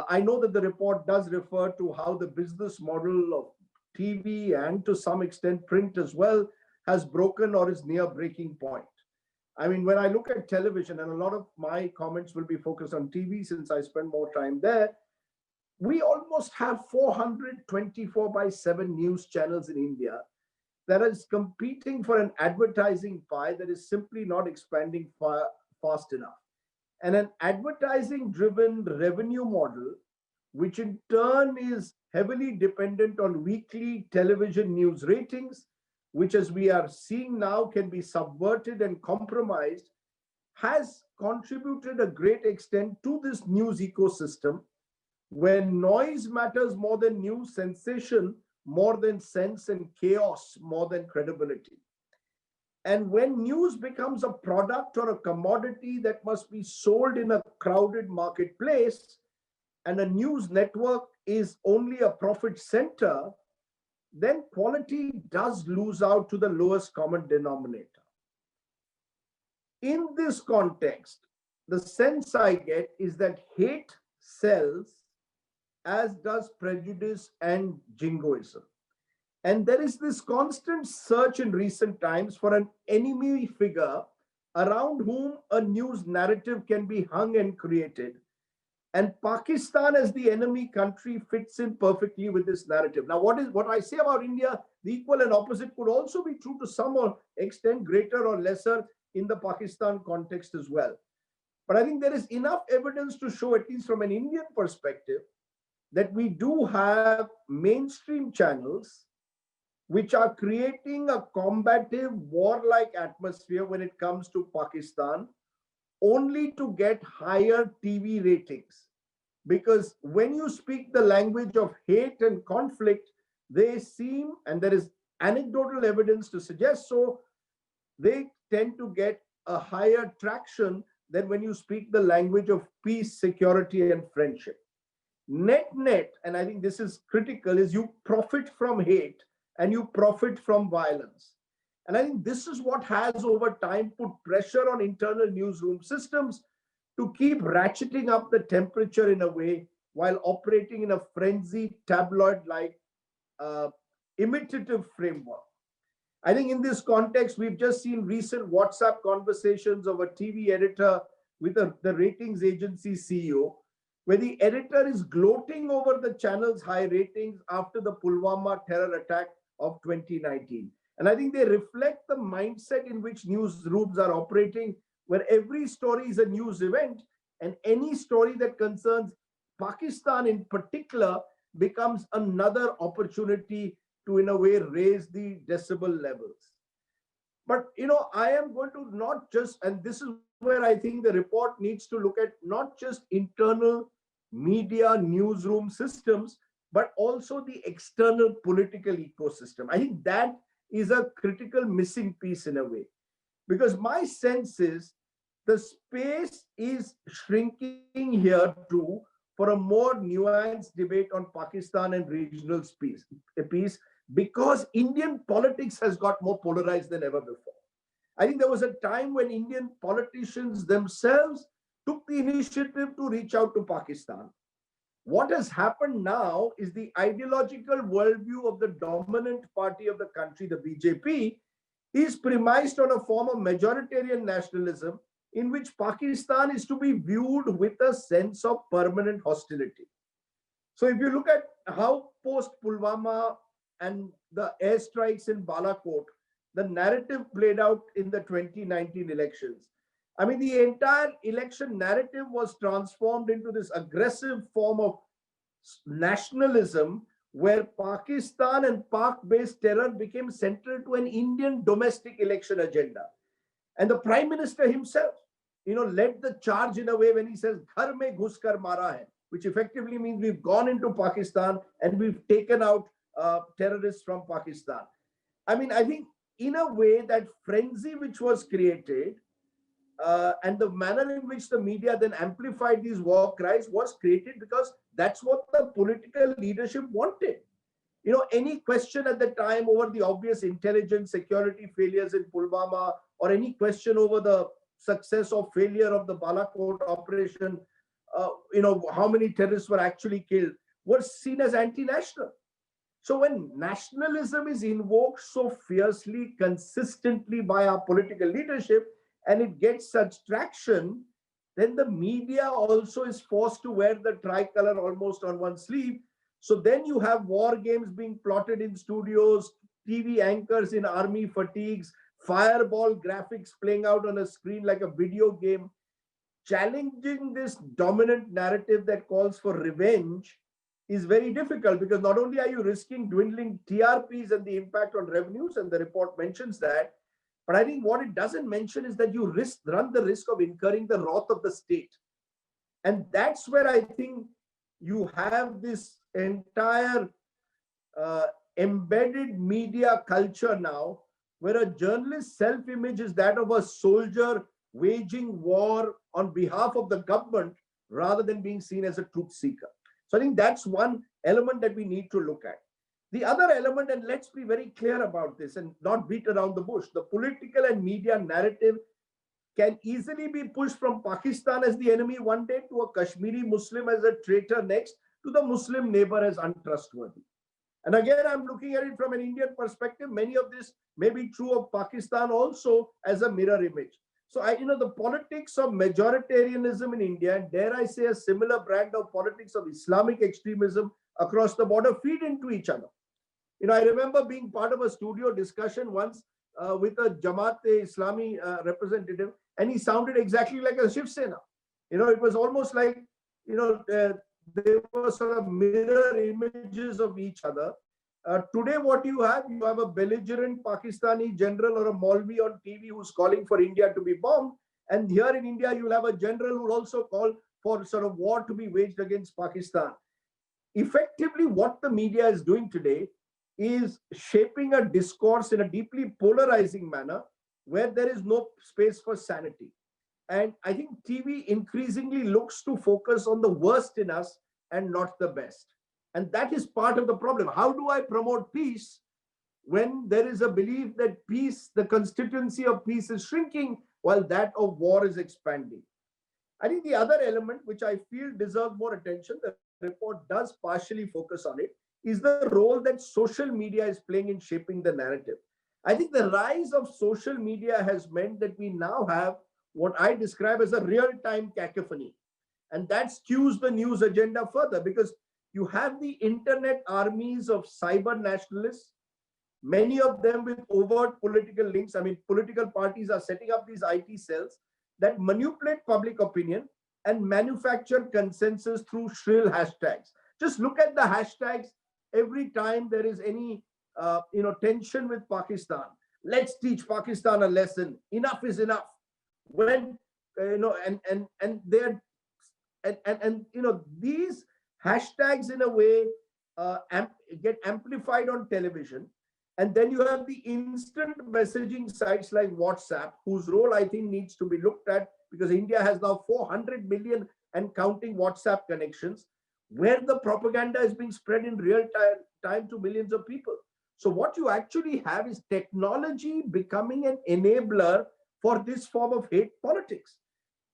S4: I know that the report does refer to how the business model of TV and to some extent print as well has broken or is near breaking point. I mean, when I look at television, and a lot of my comments will be focused on TV since I spend more time there, we almost have 424/7 news channels in India that is competing for an advertising pie that is simply not expanding fast enough. And an advertising driven revenue model, which in turn is heavily dependent on weekly television news ratings, which as we are seeing now can be subverted and compromised, has contributed a great extent to this news ecosystem where noise matters more than news, sensation more than sense, and chaos more than credibility. And when news becomes a product or a commodity that must be sold in a crowded marketplace, and a news network is only a profit center, then quality does lose out to the lowest common denominator. In this context, the sense I get is that hate sells, as does prejudice and jingoism. And there is this constant search in recent times for an enemy figure around whom a news narrative can be hung and created. And Pakistan as the enemy country fits in perfectly with this narrative. Now, what I say about India, the equal and opposite could also be true to some extent, greater or lesser, in the Pakistan context as well. But I think there is enough evidence to show, at least from an Indian perspective, that we do have mainstream channels which are creating a combative, warlike atmosphere when it comes to Pakistan, only to get higher TV ratings. Because when you speak the language of hate and conflict, they seem, and there is anecdotal evidence to suggest so, they tend to get a higher traction than when you speak the language of peace, security, and friendship. Net, and I think this is critical, is you profit from hate and you profit from violence. And I think this is what has over time put pressure on internal newsroom systems to keep ratcheting up the temperature in a way while operating in a frenzied tabloid-like imitative framework. I think in this context, we've just seen recent WhatsApp conversations of a TV editor with the ratings agency CEO, where the editor is gloating over the channel's high ratings after the Pulwama terror attack of 2019. And I think they reflect the mindset in which newsrooms are operating, where every story is a news event, and any story that concerns Pakistan in particular becomes another opportunity to, in a way, raise the decibel levels. But, I am going to not just, and this is where I think the report needs to look at not just internal media newsroom systems, but also the external political ecosystem. I think that is a critical missing piece in a way, because my sense is the space is shrinking here too for a more nuanced debate on Pakistan and regional peace, because Indian politics has got more polarized than ever before. I think there was a time when Indian politicians themselves took the initiative to reach out to Pakistan. What has happened now is the ideological worldview of the dominant party of the country, the BJP, is premised on a form of majoritarian nationalism in which Pakistan is to be viewed with a sense of permanent hostility. So if you look at how post-Pulwama and the airstrikes in Balakot, the narrative played out in the 2019 elections. I mean, the entire election narrative was transformed into this aggressive form of nationalism where Pakistan and Pak-based terror became central to an Indian domestic election agenda. And the Prime Minister himself, led the charge in a way when he says, "Ghar mein ghus kar mara hai," which effectively means we've gone into Pakistan and we've taken out terrorists from Pakistan. I mean, I think in a way that frenzy which was created and the manner in which the media then amplified these war cries was created because that's what the political leadership wanted. You know, any question at the time over the obvious intelligence security failures in Pulwama, or any question over the success or failure of the Balakot operation, how many terrorists were actually killed, were seen as anti-national. So when nationalism is invoked so fiercely, consistently by our political leadership, and it gets such traction, then the media also is forced to wear the tricolor almost on one sleeve. So then you have war games being plotted in studios, TV anchors in army fatigues, fireball graphics playing out on a screen like a video game. Challenging this dominant narrative that calls for revenge is very difficult, because not only are you risking dwindling TRPs and the impact on revenues, and the report mentions that, but I think what it doesn't mention is that you run the risk of incurring the wrath of the state. And that's where I think you have this entire embedded media culture now, where a journalist's self-image is that of a soldier waging war on behalf of the government rather than being seen as a truth seeker. So I think that's one element that we need to look at. The other element, and let's be very clear about this and not beat around the bush, the political and media narrative can easily be pushed from Pakistan as the enemy one day to a Kashmiri Muslim as a traitor next, to the Muslim neighbor as untrustworthy. And again, I'm looking at it from an Indian perspective. Many of this may be true of Pakistan also as a mirror image. So the politics of majoritarianism in India, and dare I say a similar brand of politics of Islamic extremism across the border, feed into each other. I remember being part of a studio discussion once with a Jamaat-e-Islami representative, and he sounded exactly like a Shiv Sena. It was almost like, they were sort of mirror images of each other. Today, what you have a belligerent Pakistani general or a Maulvi on TV who's calling for India to be bombed. And here in India, you'll have a general who will also call for sort of war to be waged against Pakistan. Effectively, what the media is doing today is shaping a discourse in a deeply polarizing manner where there is no space for sanity. And I think TV increasingly looks to focus on the worst in us and not the best. And that is part of the problem. How do I promote peace when there is a belief that peace, the constituency of peace, is shrinking while that of war is expanding? I think the other element, which I feel deserves more attention, the report does partially focus on it, is the role that social media is playing in shaping the narrative. I think the rise of social media has meant that we now have what I describe as a real-time cacophony. And that skews the news agenda further, because you have the internet armies of cyber nationalists, many of them with overt political links. I mean, political parties are setting up these IT cells that manipulate public opinion and manufacture consensus through shrill hashtags. Just look at the hashtags every time there is any tension with Pakistan. Let's teach Pakistan a lesson. Enough is enough. When these hashtags in a way get amplified on television, and then you have the instant messaging sites like WhatsApp, whose role I think needs to be looked at, because India has now 400 million and counting WhatsApp connections, where the propaganda is being spread in real time to millions of people. So what you actually have is technology becoming an enabler for this form of hate politics.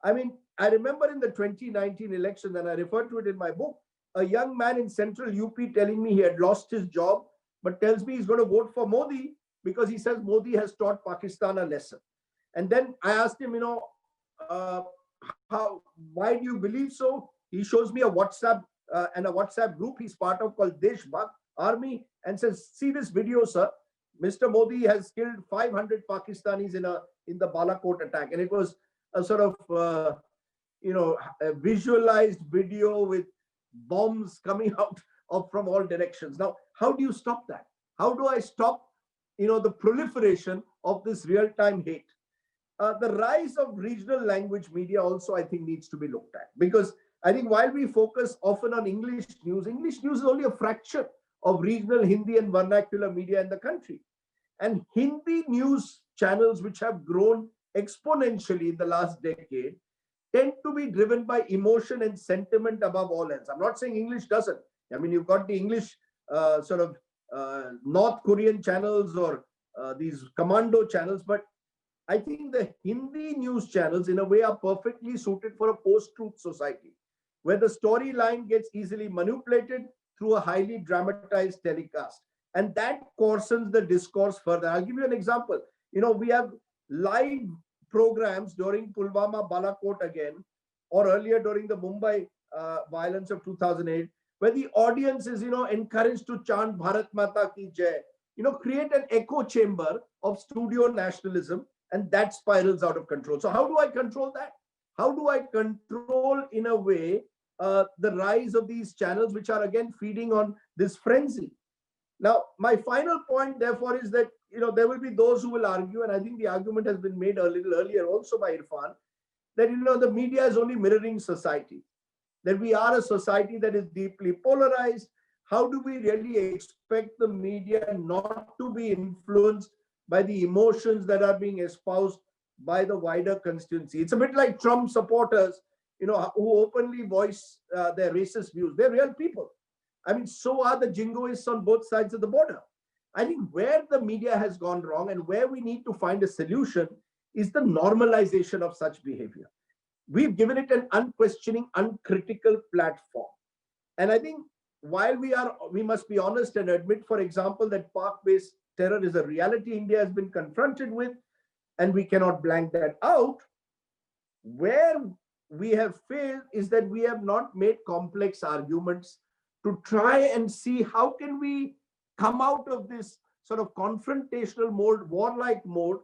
S4: I mean, I remember in the 2019 election, and I referred to it in my book, a young man in central UP telling me he had lost his job, but tells me he's going to vote for Modi because he says Modi has taught Pakistan a lesson. And then I asked him, why do you believe so? He shows me a WhatsApp and a WhatsApp group he's part of called Deshbhakt Army, and says, see this video, sir. Mr. Modi has killed 500 Pakistanis in the Balakot attack. And it was a sort of, a visualized video with bombs coming out from all directions. Now, how do you stop that? How do I stop, the proliferation of this real-time hate? The rise of regional language media also, I think, needs to be looked at, because I think while we focus often on English news is only a fraction of regional Hindi and vernacular media in the country. And Hindi news channels, which have grown exponentially in the last decade, tend to be driven by emotion and sentiment above all else. I'm not saying English doesn't. I mean, you've got the English North Korean channels or these commando channels, but I think the Hindi news channels, in a way, are perfectly suited for a post-truth society, where the storyline gets easily manipulated through a highly dramatized telecast. And that coarsens the discourse further. I'll give you an example. We have live programs during Pulwama, Balakot again, or earlier during the Mumbai violence of 2008, where the audience is, encouraged to chant Bharat Mata Ki Jai, create an echo chamber of studio nationalism, and that spirals out of control. So how do I control that? How do I control, in a way, the rise of these channels, which are again feeding on this frenzy? Now, my final point, therefore, is that there will be those who will argue, and I think the argument has been made a little earlier also by Irfan, that the media is only mirroring society, that we are a society that is deeply polarized. How do we really expect the media not to be influenced by the emotions that are being espoused by the wider constituency? It's a bit like Trump supporters, who openly voice their racist views. They're real people. I mean, so are the jingoists on both sides of the border. I think where the media has gone wrong and where we need to find a solution is the normalization of such behavior. We've given it an unquestioning, uncritical platform. And I think while we must be honest and admit, for example, that park-based terror is a reality India has been confronted with, and we cannot blank that out, where we have failed is that we have not made complex arguments to try and see how can we come out of this sort of confrontational mode, warlike mode,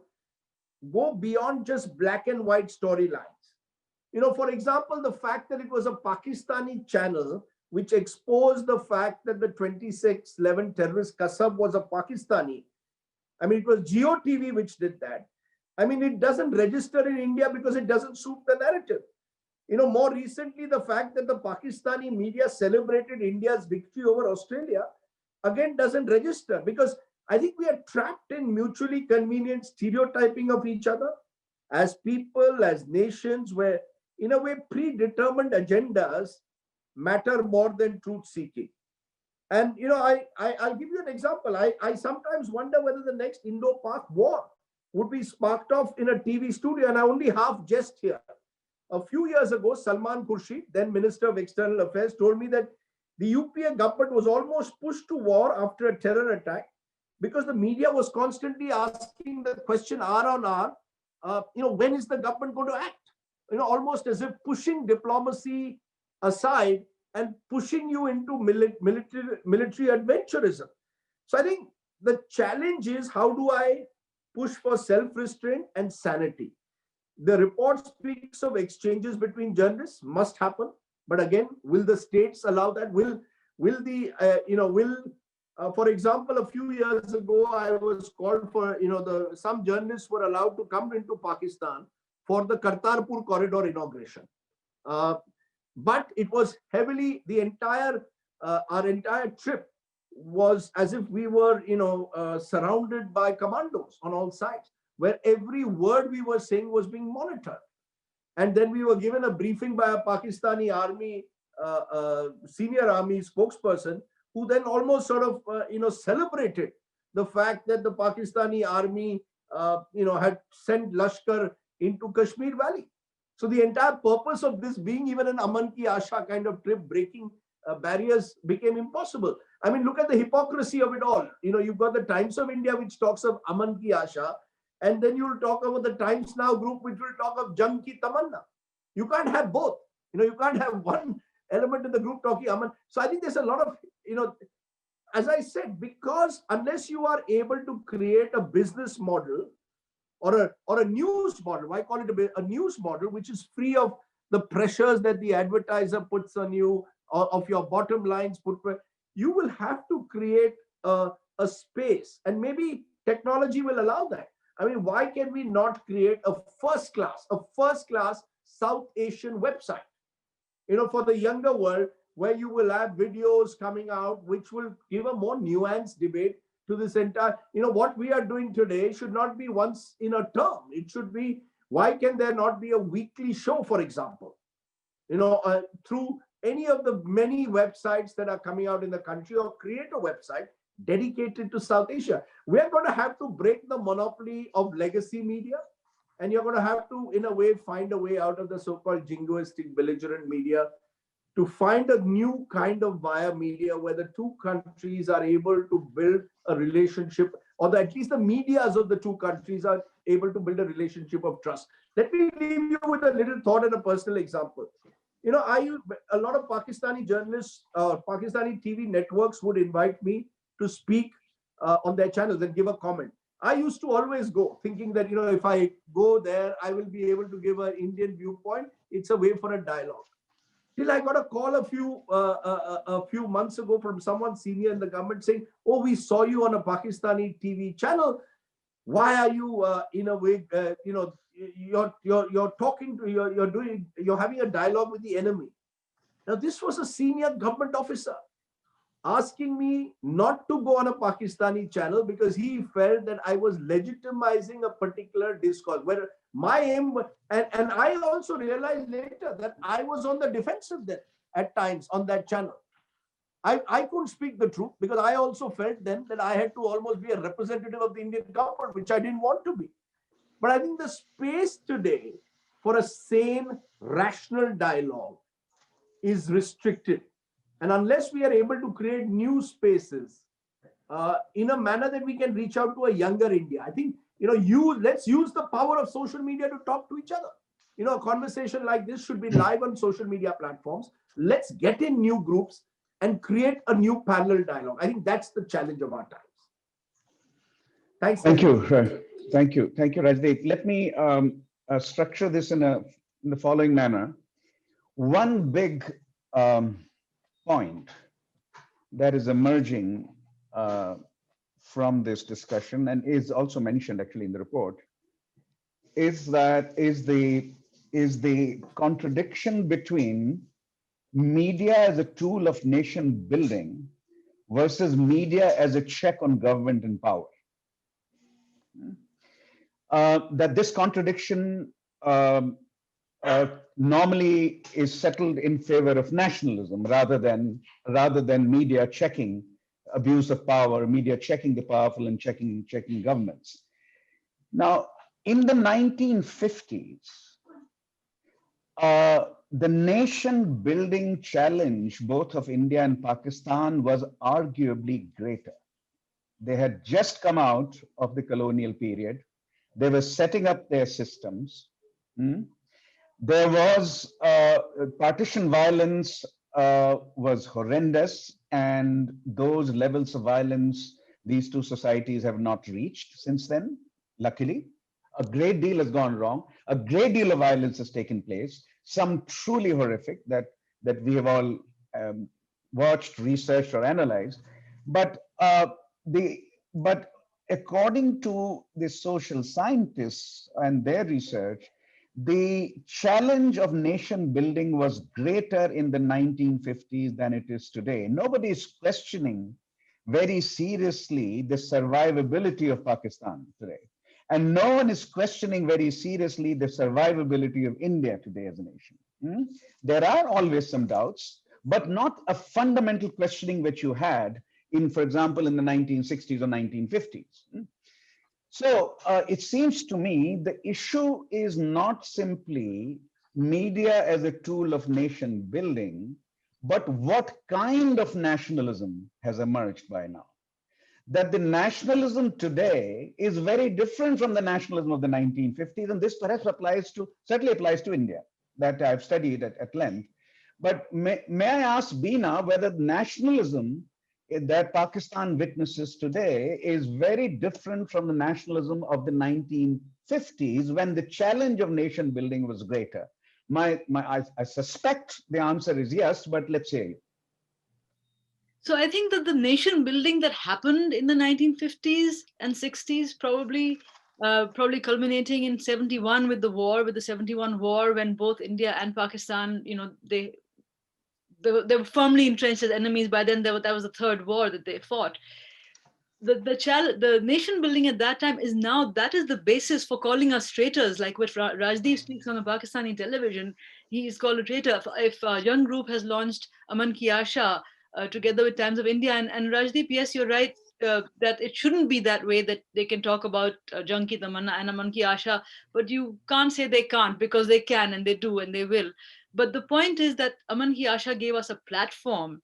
S4: go beyond just black and white storylines. For example, the fact that it was a Pakistani channel which exposed the fact that the 26/11 terrorist Kasab was a Pakistani. I mean, it was Geo TV which did that. I mean, it doesn't register in India because it doesn't suit the narrative. More recently, the fact that the Pakistani media celebrated India's victory over Australia, again, doesn't register because I think we are trapped in mutually convenient stereotyping of each other as people, as nations, where, in a way, predetermined agendas matter more than truth seeking. And, I'll give you an example. I sometimes wonder whether the next Indo-Pak war would be sparked off in a TV studio, and I only half jest here. A few years ago, Salman Khurshid, then Minister of External Affairs, told me that the UPA government was almost pushed to war after a terror attack because the media was constantly asking the question hour on hour, when is the government going to act? Almost as if pushing diplomacy aside and pushing you into military adventurism. So I think the challenge is, how do I push for self-restraint and sanity? The report speaks of exchanges between journalists, must happen. But again, will the states allow that? For example, a few years ago, I was called for, some journalists were allowed to come into Pakistan for the Kartarpur corridor inauguration. But it was heavily, our entire trip was as if we were, surrounded by commandos on all sides, where every word we were saying was being monitored. And then we were given a briefing by a Pakistani army, senior army spokesperson, who then almost sort of, celebrated the fact that the Pakistani army, had sent Lashkar into Kashmir Valley. So the entire purpose of this being even an Aman Ki Asha kind of trip, breaking barriers, became impossible. I mean, look at the hypocrisy of it all. You've got the Times of India, which talks of Aman Ki Asha, and then you'll talk about the Times Now group, which will talk of Jang Ki Tamanna. You can't have both. You can't have one element in the group talking Aman. So I think there's a lot of, as I said, because unless you are able to create a business model or a news model, I call it a news model, which is free of the pressures that the advertiser puts on you, or of your bottom lines you will have to create a space, and maybe technology will allow that. I mean, why can we not create a first class South Asian website, for the younger world, where you will have videos coming out which will give a more nuanced debate to this entire, what we are doing today should not be once in a term. It should be, why can there not be a weekly show, for example, through any of the many websites that are coming out in the country, or create a website dedicated to South Asia. We're going to have to break the monopoly of legacy media, and you're going to have to, in a way, find a way out of the so-called jingoistic, belligerent media, to find a new kind of via media where the two countries are able to build a relationship, or at least the medias of the two countries are able to build a relationship of trust. Let me leave you with a little thought and a personal example. A lot of Pakistani journalists, Pakistani TV networks would invite me to speak on their channels and give a comment. I used to always go thinking that, if I go there, I will be able to give an Indian viewpoint. It's a way for a dialogue. Till I got a call a few months ago from someone senior in the government saying, "Oh, we saw you on a Pakistani TV channel. Why are you, in a way, you're talking to, you're having a dialogue with the enemy?" Now, this was a senior government officer asking me not to go on a Pakistani channel because he felt that I was legitimizing a particular discourse. Where my aim, and I also realized later that I was on the defensive then at times on that channel. I couldn't speak the truth because I also felt then that I had to almost be a representative of the Indian government, which I didn't want to be. But I think the space today for a sane, rational dialogue is restricted. And unless we are able to create new spaces in a manner that we can reach out to a younger India, I think, let's use the power of social media to talk to each other. A conversation like this should be live on social media platforms. Let's get in new groups and create a new parallel dialogue. I think that's the challenge of our times. Thanks.
S1: Thank you. Thank you. Thank you, Rajdeep. Let me structure this in the following manner. One big point that is emerging from this discussion, and is also mentioned actually in the report, is the contradiction between media as a tool of nation building versus media as a check on government and power. That this contradiction normally is settled in favor of nationalism rather than media checking abuse of power, media checking the powerful and checking governments. Now, in the 1950s, the nation building challenge both of India and Pakistan was arguably greater. They had just come out of the colonial period. They were setting up their systems. There was partition violence was horrendous, and those levels of violence these two societies have not reached since then. Luckily, a great deal has gone wrong. A great deal of violence has taken place. Some truly horrific that we have all watched, researched, or analyzed. But according to the social scientists and their research, the challenge of nation building was greater in the 1950s than it is today. Nobody is questioning very seriously the survivability of Pakistan today. And no one is questioning very seriously the survivability of India today as a nation. There are always some doubts, but not a fundamental questioning which you had in, for example, in the 1960s or 1950s. So it seems to me the issue is not simply media as a tool of nation building, but what kind of nationalism has emerged by now. That the nationalism today is very different from the nationalism of the 1950s, and this perhaps certainly applies to India, that I've studied at length. But may I ask Beena whether nationalism that Pakistan witnesses today is very different from the nationalism of the 1950s, when the challenge of nation building was greater? I suspect the answer is yes, but let's hear you.
S3: So I think that the nation building that happened in the 1950s and 60s, probably culminating in 71 with the 71 war, when both India and Pakistan, they were firmly entrenched as enemies. By then, that was the third war that they fought. The nation building at that time is now, that is the basis for calling us traitors. Like what Rajdeep speaks on the Pakistani television, he is called a traitor. If a young group has launched Aman Ki Asha together with Times of India, and Rajdeep, yes, you're right, that it shouldn't be that way, that they can talk about Jang Ki Tamanna and Aman Ki Asha, but you can't say they can't, because they can and they do and they will. But the point is that Aman Ki Asha gave us a platform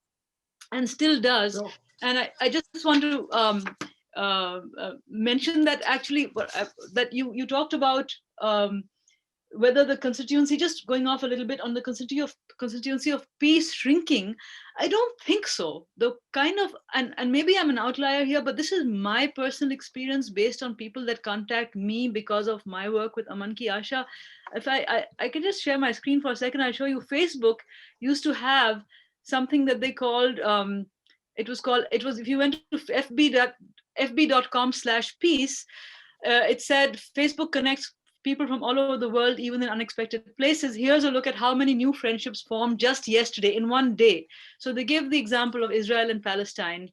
S3: and still does.
S4: No.
S3: And I just want to mention that actually that you talked about whether the constituency, just going off a little bit on the constituency of peace shrinking. I don't think so. The kind of, and maybe I'm an outlier here, but this is my personal experience based on people that contact me because of my work with Aman Ki Asha. If I can just share my screen for a second, I'll show you. Facebook used to have something that they called it was, if you went to fb.com/peace, it said Facebook connects people from all over the world, even in unexpected places. Here's a look at how many new friendships formed just yesterday in one day. So they give the example of Israel and Palestine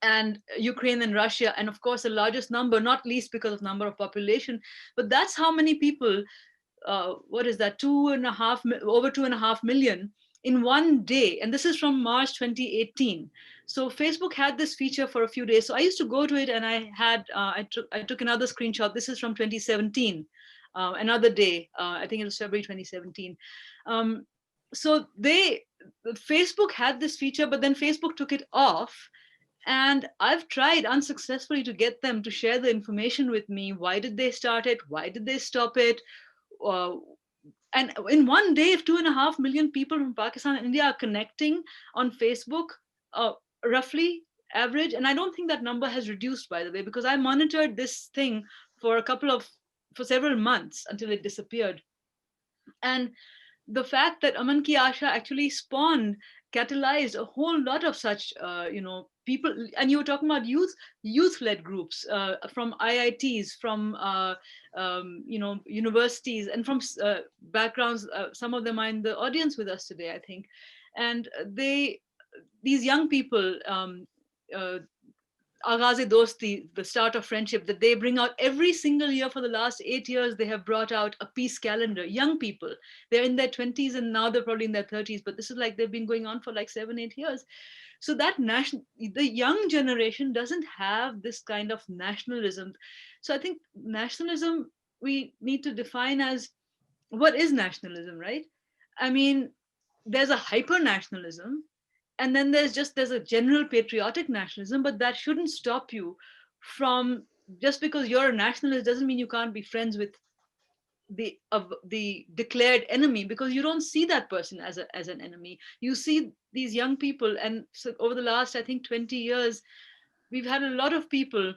S3: and Ukraine and Russia, and of course the largest number, not least because of number of population, but that's how many people, what is that, over 2.5 million in one day. And this is from March 2018. So Facebook had this feature for a few days. So I used to go to it, and I took another screenshot. This is from 2017, another day. I think it was February 2017. So Facebook had this feature, but then Facebook took it off. And I've tried unsuccessfully to get them to share the information with me. Why did they start it? Why did they stop it? And in one day, if 2.5 million people from Pakistan and India are connecting on Facebook, roughly average, and I don't think that number has reduced, by the way, because I monitored this thing for several months until it disappeared. And the fact that Aman Ki Asha actually catalyzed a whole lot of such, people. And you were talking about youth-led groups from IITs, from universities, and from backgrounds. Some of them are in the audience with us today, I think. And these young people, Aghaze Dosti, the start of friendship, that they bring out every single year for the last 8 years. They have brought out a peace calendar. Young people, they're in their 20s, and now they're probably in their 30s, but this is like they've been going on for like 7-8 years. So that the young generation doesn't have this kind of nationalism. So I think nationalism, we need to define as, what is nationalism, right? I mean, there's a hyper nationalism, and then there's a general patriotic nationalism, but that shouldn't stop you from, just because you're a nationalist doesn't mean you can't be friends with the declared enemy, because you don't see that person as an enemy. You see these young people, and so over the last, I think, 20 years, we've had a lot of people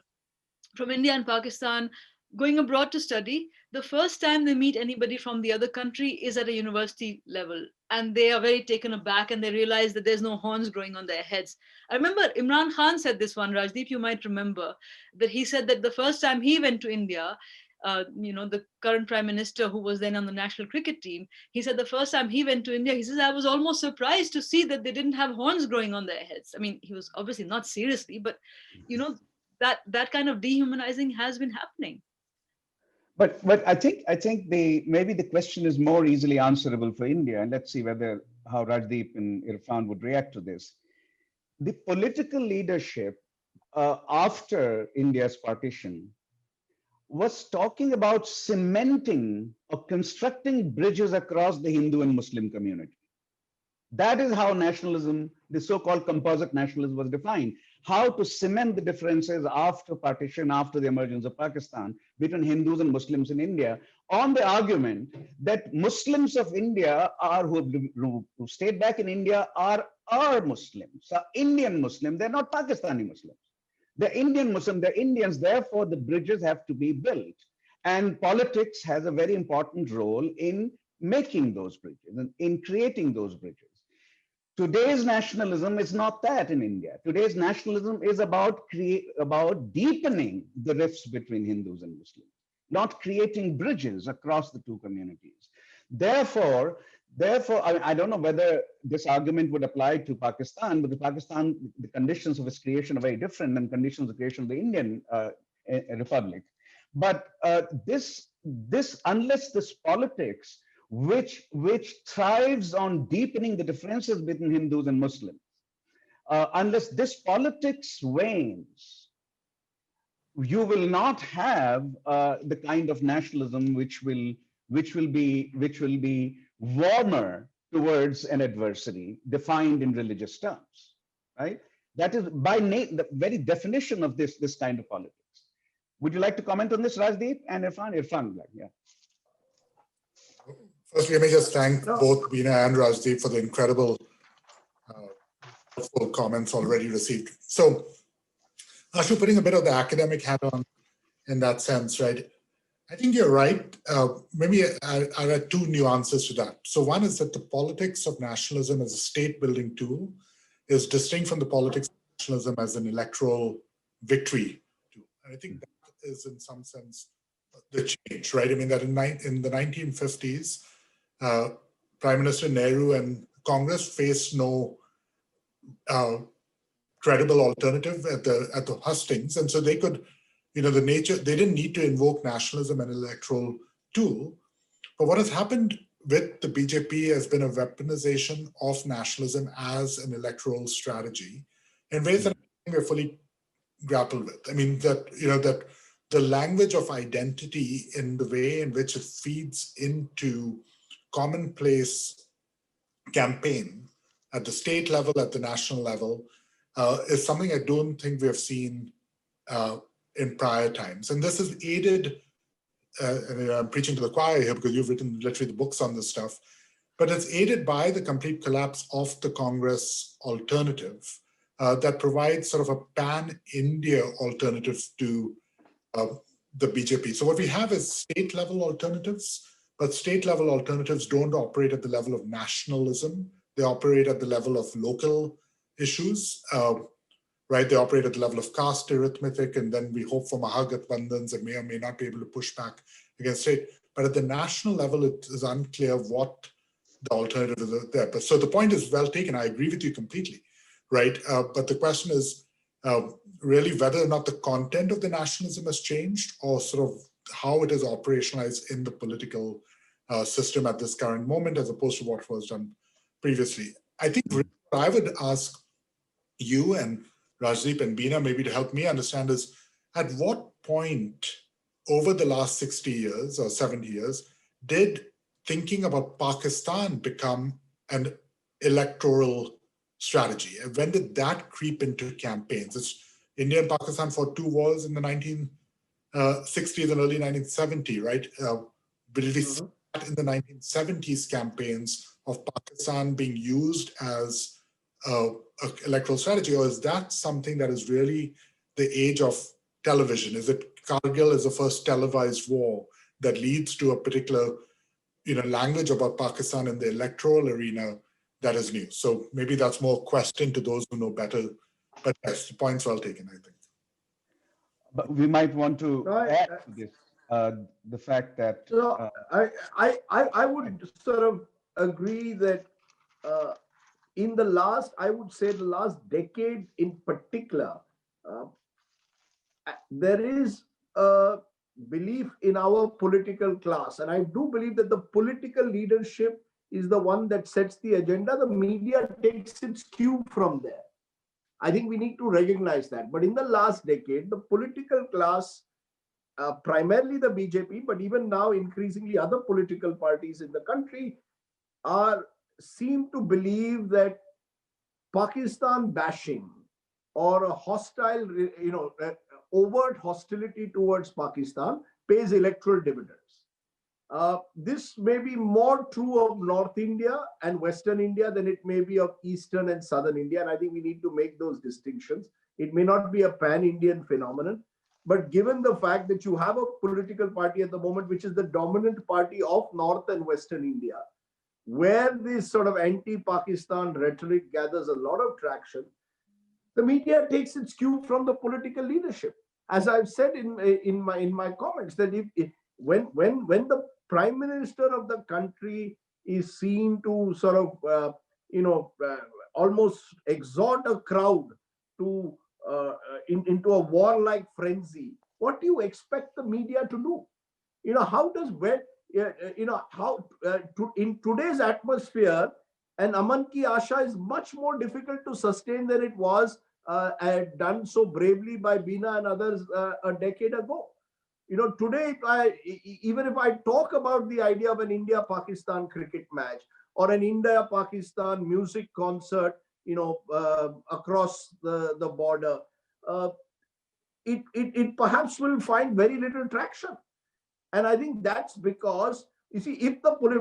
S3: from India and Pakistan going abroad to study. The first time they meet anybody from the other country is at a university level, and they are very taken aback, and they realize that there's no horns growing on their heads. I remember Imran Khan said this one, Rajdeep, you might remember, that he said that the first time he went to India, the current prime minister, who was then on the national cricket team, he said the first time he went to India, he says, I was almost surprised to see that they didn't have horns growing on their heads. I mean, he was obviously not seriously, but that kind of dehumanizing has been happening.
S1: But I think maybe the question is more easily answerable for India, and let's see how Rajdeep and Irfan would react to this. The political leadership after India's partition was talking about cementing or constructing bridges across the Hindu and Muslim community. That is how nationalism, the so-called composite nationalism, was defined. How to cement the differences after partition, after the emergence of Pakistan, between Hindus and Muslims in India, on the argument that Muslims of India who stayed back in India are Muslims, are Indian Muslims. They're not Pakistani Muslims. They're Indian Muslims, they're Indians. Therefore, the bridges have to be built. And politics has a very important role in making those bridges and in creating those bridges. Today's nationalism is not that in India. Today's nationalism is about deepening the rifts between Hindus and Muslims, not creating bridges across the two communities. Therefore, Therefore, I don't know whether this argument would apply to Pakistan, but the conditions of its creation are very different than conditions of creation of the Indian Republic. But unless this politics, which thrives on deepening the differences between Hindus and Muslims, unless this politics wanes, you will not have the kind of nationalism which will be warmer towards an adversary defined in religious terms, right? That is by the very definition of this kind of politics. Would you like to comment on this, Rajdeep and Irfan? Irfan, yeah.
S2: First, let me just thank both Beena and Rajdeep for the incredible helpful comments already received. So, Ashu, putting a bit of the academic hat on in that sense, right? I think you're right. Maybe I add two nuances to that. So one is that the politics of nationalism as a state-building tool is distinct from the politics of nationalism as an electoral victory tool. And I think that is, in some sense, the change, right? I mean, that in the 1950s, Prime Minister Nehru and Congress faced no credible alternative at the hustings, and so they could, they didn't need to invoke nationalism as an electoral tool. But what has happened with the BJP has been a weaponization of nationalism as an electoral strategy in ways that I think we're fully grappled with. I mean, that the language of identity in the way in which it feeds into commonplace campaign at the state level, at the national level, is something I don't think we have seen in prior times. And this is aided, and I'm preaching to the choir here because you've written literally the books on this stuff, but it's aided by the complete collapse of the Congress alternative that provides sort of a pan-India alternative to the BJP. So what we have is state-level alternatives, but state-level alternatives don't operate at the level of nationalism. They operate at the level of local issues, right? They operate at the level of caste arithmetic, and then we hope for Mahagathbandhans and may or may not be able to push back against state. But at the national level, it is unclear what the alternative is there. But so the point is well taken. I agree with you completely, right? But the question is really whether or not the content of the nationalism has changed, or sort of how it is operationalized in the political system at this current moment, as opposed to what was done previously. I think what I would ask you and Rajdeep and Beena maybe to help me understand is, at what point over the last 60 years or 70 years did thinking about Pakistan become an electoral strategy? And when did that creep into campaigns? It's India and Pakistan fought two wars in the 1960s and early 1970s, right? But did we see that in the 1970s campaigns of Pakistan being used as an electoral strategy, or is that something that is really the age of television? Is it Kargil is the first televised war that leads to a particular language about Pakistan in the electoral arena that is new? So maybe that's more a question to those who know better. But yes, the point's well taken, I think.
S1: But we might want to add to this the fact that
S4: I would sort of agree that in the last, I would say the last decade in particular, there is a belief in our political class. And I do believe that the political leadership is the one that sets the agenda. The media takes its cue from there. I think we need to recognize that. But in the last decade, the political class, primarily the BJP, but even now increasingly other political parties in the country, seem to believe that Pakistan bashing or a hostile, overt hostility towards Pakistan pays electoral dividends. This may be more true of North India and Western India than it may be of Eastern and Southern India. And I think we need to make those distinctions. It may not be a pan-Indian phenomenon, but given the fact that you have a political party at the moment, which is the dominant party of North and Western India, where this sort of anti-Pakistan rhetoric gathers a lot of traction, the media takes its cue from the political leadership. As I've said in my comments, that when the Prime Minister of the country is seen to sort of, almost exhort a crowd to into a warlike frenzy, what do you expect the media to do? How does in today's atmosphere, an Aman Ki Asha is much more difficult to sustain than it was done so bravely by Beena and others a decade ago. Today, even if I talk about the idea of an India-Pakistan cricket match or an India-Pakistan music concert, across the border, it perhaps will find very little traction. And I think that's because, you see,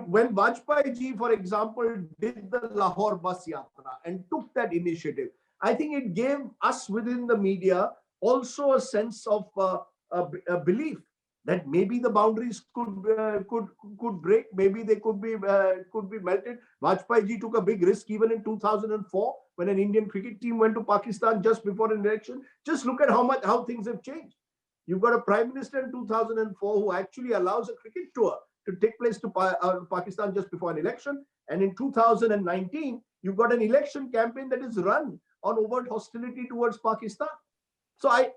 S4: when Vajpayee ji, for example, did the Lahore bus yatra and took that initiative, I think it gave us within the media also a sense of a belief that maybe the boundaries could break, maybe they could be melted. Vajpayee ji took a big risk even in 2004 when an Indian cricket team went to Pakistan just before an election. Just look at how things have changed. You've got a prime minister in 2004 who actually allows a cricket tour to take place to Pakistan just before an election. And in 2019, you've got an election campaign that is run on overt hostility towards Pakistan. So and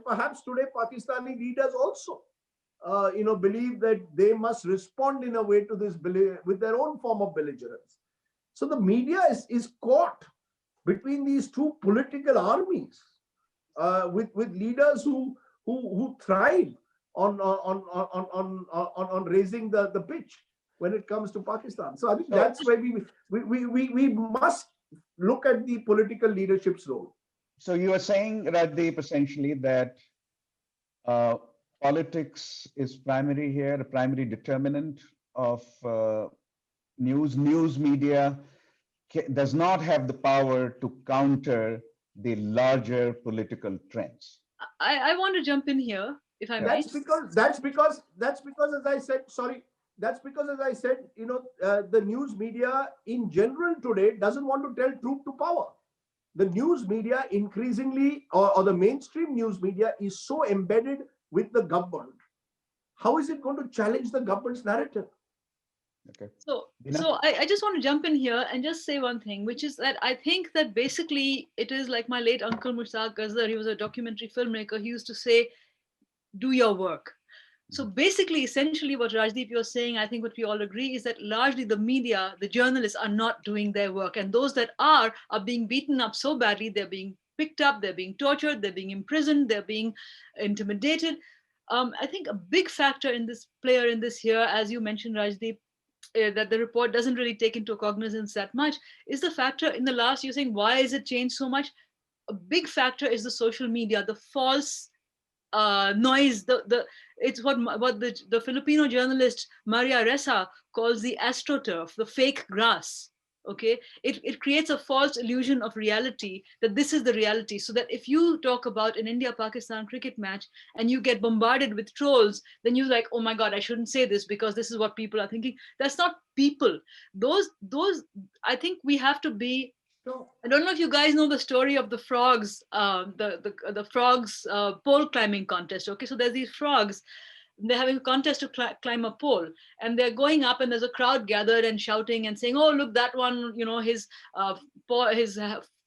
S4: perhaps today Pakistani leaders also, believe that they must respond in a way to this with their own form of belligerence. So the media is caught between these two political armies, with leaders who thrive on raising the pitch when it comes to Pakistan. So I think that's where we must look at the political leadership's role.
S1: So you are saying, Rajdeep, essentially that politics is primary here, a primary determinant of news. News media does not have the power to counter the larger political trends.
S3: I want to jump in here, if I may.
S4: That's because as I said, the news media in general today doesn't want to tell truth to power. The news media increasingly, or the mainstream news media, is so embedded with the government. How is it going to challenge the government's narrative?
S1: Okay.
S3: So I just want to jump in here and just say one thing, which is that I think that basically it is like my late uncle Mushtaq Gazhar. He was a documentary filmmaker. He used to say, do your work. So basically, essentially what Rajdeep, you're saying, I think what we all agree is that largely the media, the journalists are not doing their work. And those that are being beaten up so badly, they're being picked up, they're being tortured, they're being imprisoned, they're being intimidated. I think a big factor in this here, as you mentioned, Rajdeep, that the report doesn't really take into cognizance that much, is the factor in the last, you're saying, why has it changed so much? A big factor is the social media, the false noise, it's what the Filipino journalist Maria Ressa calls the astroturf, the fake grass. Okay, it creates a false illusion of reality, that this is the reality, so that if you talk about an India-Pakistan cricket match and you get bombarded with trolls, then you're like, oh my God, I shouldn't say this because this is what people are thinking. That's not people. Those I think we have to be. I don't know if you guys know the story of the frogs, the frogs pole climbing contest. Okay, so there's these frogs, they're having a contest to climb a pole, and they're going up, and there's a crowd gathered and shouting and saying, "Oh, look, that one! His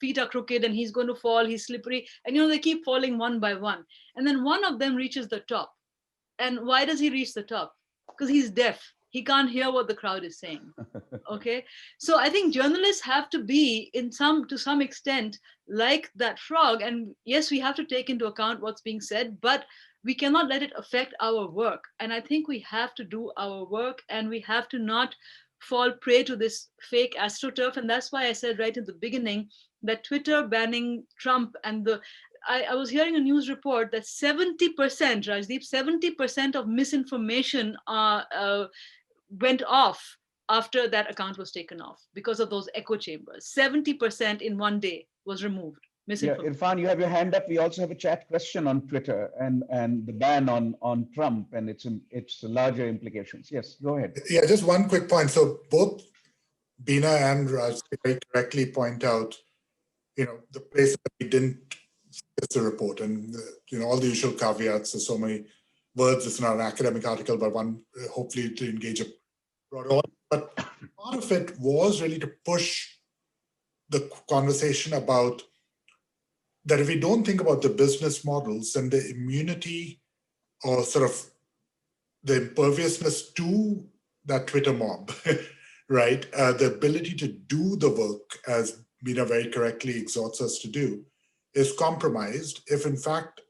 S3: feet are crooked and he's going to fall. He's slippery." And they keep falling one by one, and then one of them reaches the top. And why does he reach the top? Because he's deaf. He can't hear what the crowd is saying. Okay, so I think journalists have to be to some extent like that frog. And yes, we have to take into account what's being said, but we cannot let it affect our work. And I think we have to do our work, and we have to not fall prey to this fake astroturf. And that's why I said right at the beginning that Twitter banning Trump and I was hearing a news report that 70%, Rajdeep, 70% of misinformation went off after that account was taken off because of those echo chambers. 70% in one day was removed.
S1: Yeah, Irfan, you have your hand up. We also have a chat question on Twitter and the ban on Trump and its larger implications. Yes, go ahead.
S2: Yeah, just one quick point. So both Beena and Raj very correctly point out, the places that we didn't get the report, and all the usual caveats. There's so many words. It's not an academic article, but one hopefully to engage a brought on. But part of it was really to push the conversation about that if we don't think about the business models, then the immunity or sort of the imperviousness to that Twitter mob, right? The ability to do the work, as Beena very correctly exhorts us to do, is compromised if, in fact,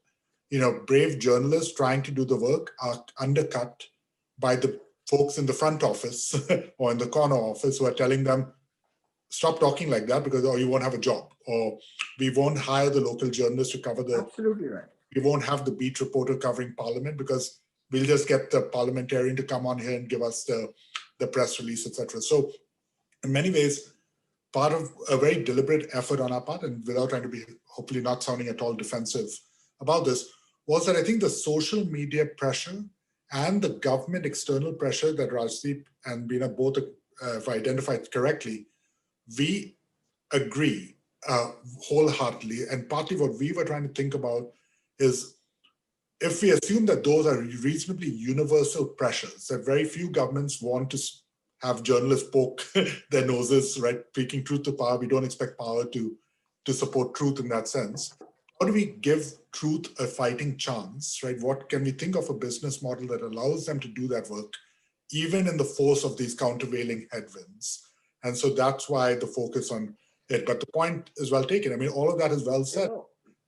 S2: brave journalists trying to do the work are undercut by the folks in the front office or in the corner office who are telling them, stop talking like that because you won't have a job, or we won't hire the local journalist to cover the.
S4: Absolutely right.
S2: We won't have the beat reporter covering Parliament because we'll just get the parliamentarian to come on here and give us the press release, etc. So in many ways, part of a very deliberate effort on our part, and without trying to be hopefully not sounding at all defensive about this, was that I think the social media pressure and the government external pressure that Rajdeep and Beena both have identified correctly, we agree wholeheartedly. And partly what we were trying to think about is, if we assume that those are reasonably universal pressures, that very few governments want to have journalists poke their noses, right? Speaking truth to power, we don't expect power to support truth in that sense. How do we give truth a fighting chance, right? What can we think of a business model that allows them to do that work, even in the force of these countervailing headwinds? And so that's why the focus on it. But the point is well taken. I mean, all of that is well said.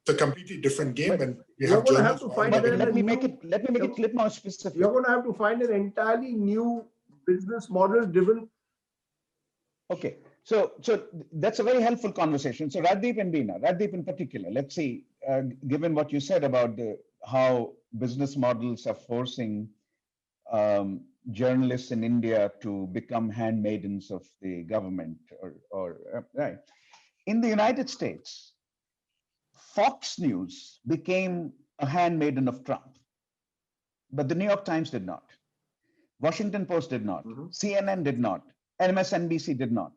S2: It's a completely different game, and we
S4: you're
S2: have
S4: going to have
S2: journalists.
S4: to find
S1: But let me make it a little more specific.
S4: You're going to have to find an entirely new business model driven.
S1: Okay, so that's a very helpful conversation. So Rajdeep and Beena, Rajdeep in particular, let's see, given what you said about how business models are forcing journalists in India to become handmaidens of the government, right? In the United States, Fox News became a handmaiden of Trump, but the New York Times did not. Washington Post did not. CNN did not. MSNBC did not.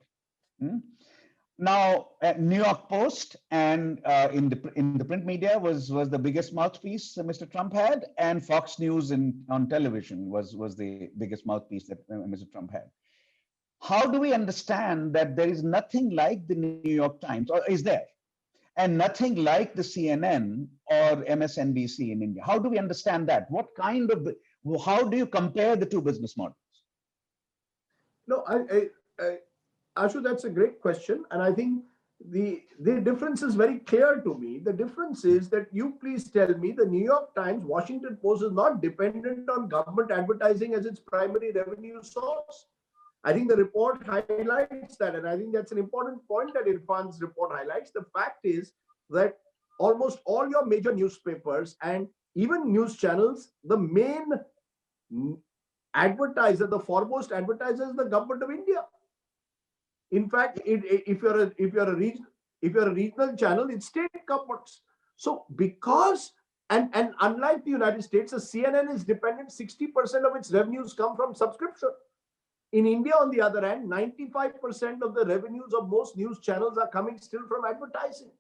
S1: Now, New York Post and in the print media was the biggest mouthpiece Mr. Trump had, and Fox News on television was the biggest mouthpiece that Mr. Trump had. How do we understand that there is nothing like the New York Times, or is there, and nothing like the CNN or MSNBC in India? How do we understand that? How do you compare the two business models?
S4: No, Ashu, that's a great question. And I think the difference is very clear to me. The difference is that you please tell me the New York Times, Washington Post is not dependent on government advertising as its primary revenue source. I think the report highlights that. And I think that's an important point that Irfan's report highlights. The fact is that almost all your major newspapers and even news channels, the main advertiser, the foremost advertiser is the government of India. In fact, if you're a regional channel, it's state governments. So because and unlike the United States, the CNN is dependent. 60% of its revenues come from subscription. In India, on the other hand, 95% of the revenues of most news channels are coming still from advertising.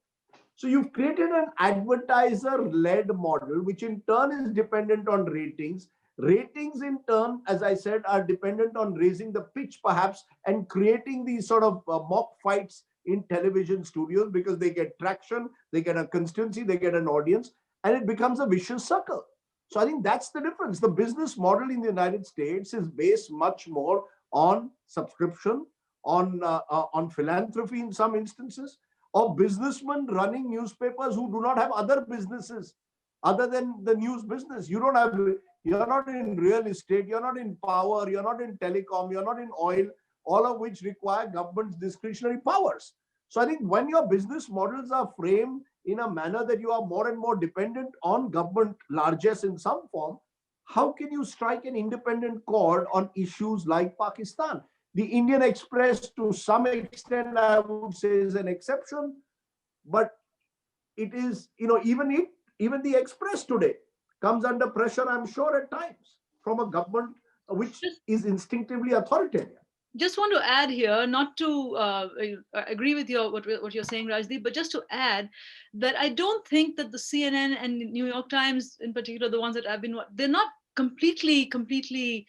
S4: So you've created an advertiser-led model, which in turn is dependent on ratings. Ratings in turn, as I said, are dependent on raising the pitch perhaps and creating these sort of mock fights in television studios because they get traction, they get a constituency, they get an audience, and it becomes a vicious circle. So I think that's the difference. The business model in the United States is based much more on subscription, on philanthropy in some instances, or businessmen running newspapers who do not have other businesses other than the news business. You're not in real estate, you're not in power, you're not in telecom, you're not in oil, all of which require government's discretionary powers. So I think when your business models are framed in a manner that you are more and more dependent on government largesse in some form, how can you strike an independent chord on issues like Pakistan? The Indian Express, to some extent, I would say, is an exception, but it is, even the Express today comes under pressure, I'm sure, at times from a government which is instinctively authoritarian.
S3: Just want to add here, not to agree with what you're saying, Rajdeep, but just to add that I don't think that the CNN and New York Times in particular, the ones that I've been, they're not completely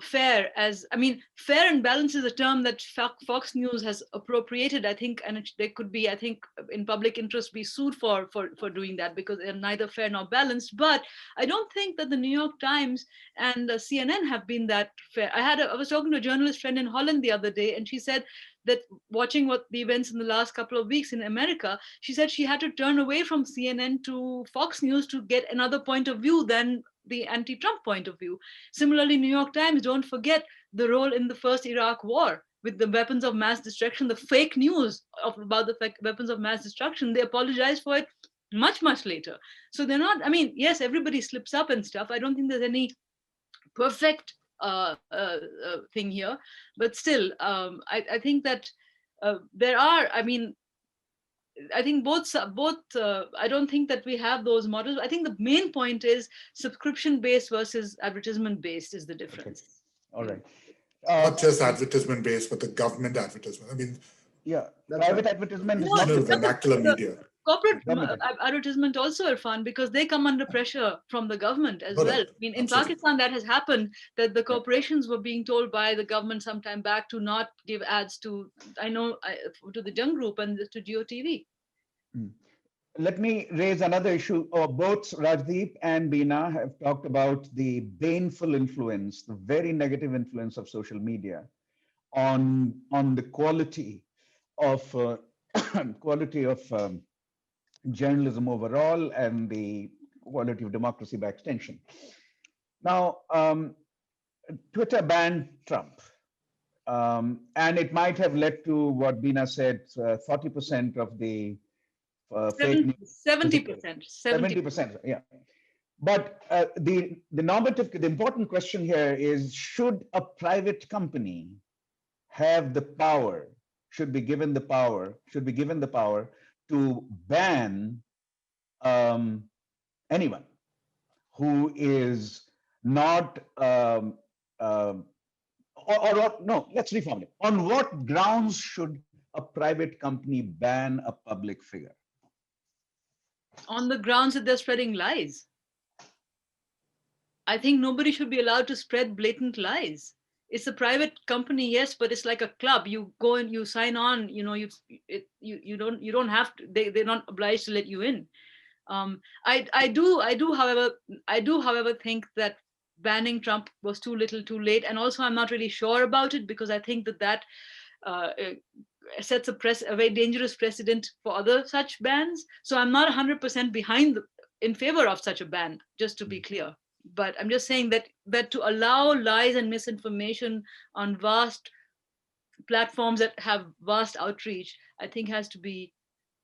S3: fair as, I mean, fair and balanced is a term that Fox News has appropriated, I think, and they could be, I think, in public interest, be sued for doing that because they're neither fair nor balanced. But I don't think that the New York Times and CNN have been that fair. I was talking to a journalist friend in Holland the other day, and she said that watching what the events in the last couple of weeks in America, she said she had to turn away from CNN to Fox News to get another point of view than the anti-Trump point of view. Similarly, New York Times, don't forget the role in the first Iraq war with the weapons of mass destruction, the fake news about the weapons of mass destruction. They apologized for it much, much later. So they're not, I mean, yes, everybody slips up and stuff. I don't think there's any perfect thing here, but still, I think that there are, I mean, I think both. I don't think that we have those models. I think the main point is subscription-based versus advertisement-based is the difference.
S1: Okay. All right.
S2: Not just advertisement-based, but the government advertisement. I mean,
S1: yeah,
S4: That's
S1: private
S4: right.
S1: advertisement is
S3: No,
S1: not
S2: vernacular media.
S3: Corporate
S1: Government.
S3: advertisement also, Irfan, because they come under pressure from the government as
S2: Correct.
S3: well. I mean, in
S2: Absolutely.
S3: Pakistan, that has happened, that the corporations were being told by the government sometime back to not give ads to, to the Jung Group and to GeoTV.
S1: Let me raise another issue. Both Rajdeep and Beena have talked about the baneful influence, the very negative influence of social media on the quality of journalism overall and the quality of democracy by extension. Now, Twitter banned Trump. And it might have led to what Beena said, 40% of the fake news.
S3: 70%.
S1: 70%, yeah. But the important question here is, should a private company have the power, should be given the power to ban anyone who is not, no, let's reformulate. On what grounds should a private company ban a public figure?
S3: On the grounds that they're spreading lies. I think nobody should be allowed to spread blatant lies. It's a private company, yes, but it's like a club. You go and you sign on. You know, you don't have to. They're not obliged to let you in. I do, however, think that banning Trump was too little, too late, and also I'm not really sure about it because I think that sets a very dangerous precedent for other such bans. So I'm not 100% in favor of such a ban, just to be clear. But I'm just saying that to allow lies and misinformation on vast platforms that have vast outreach, I think has to be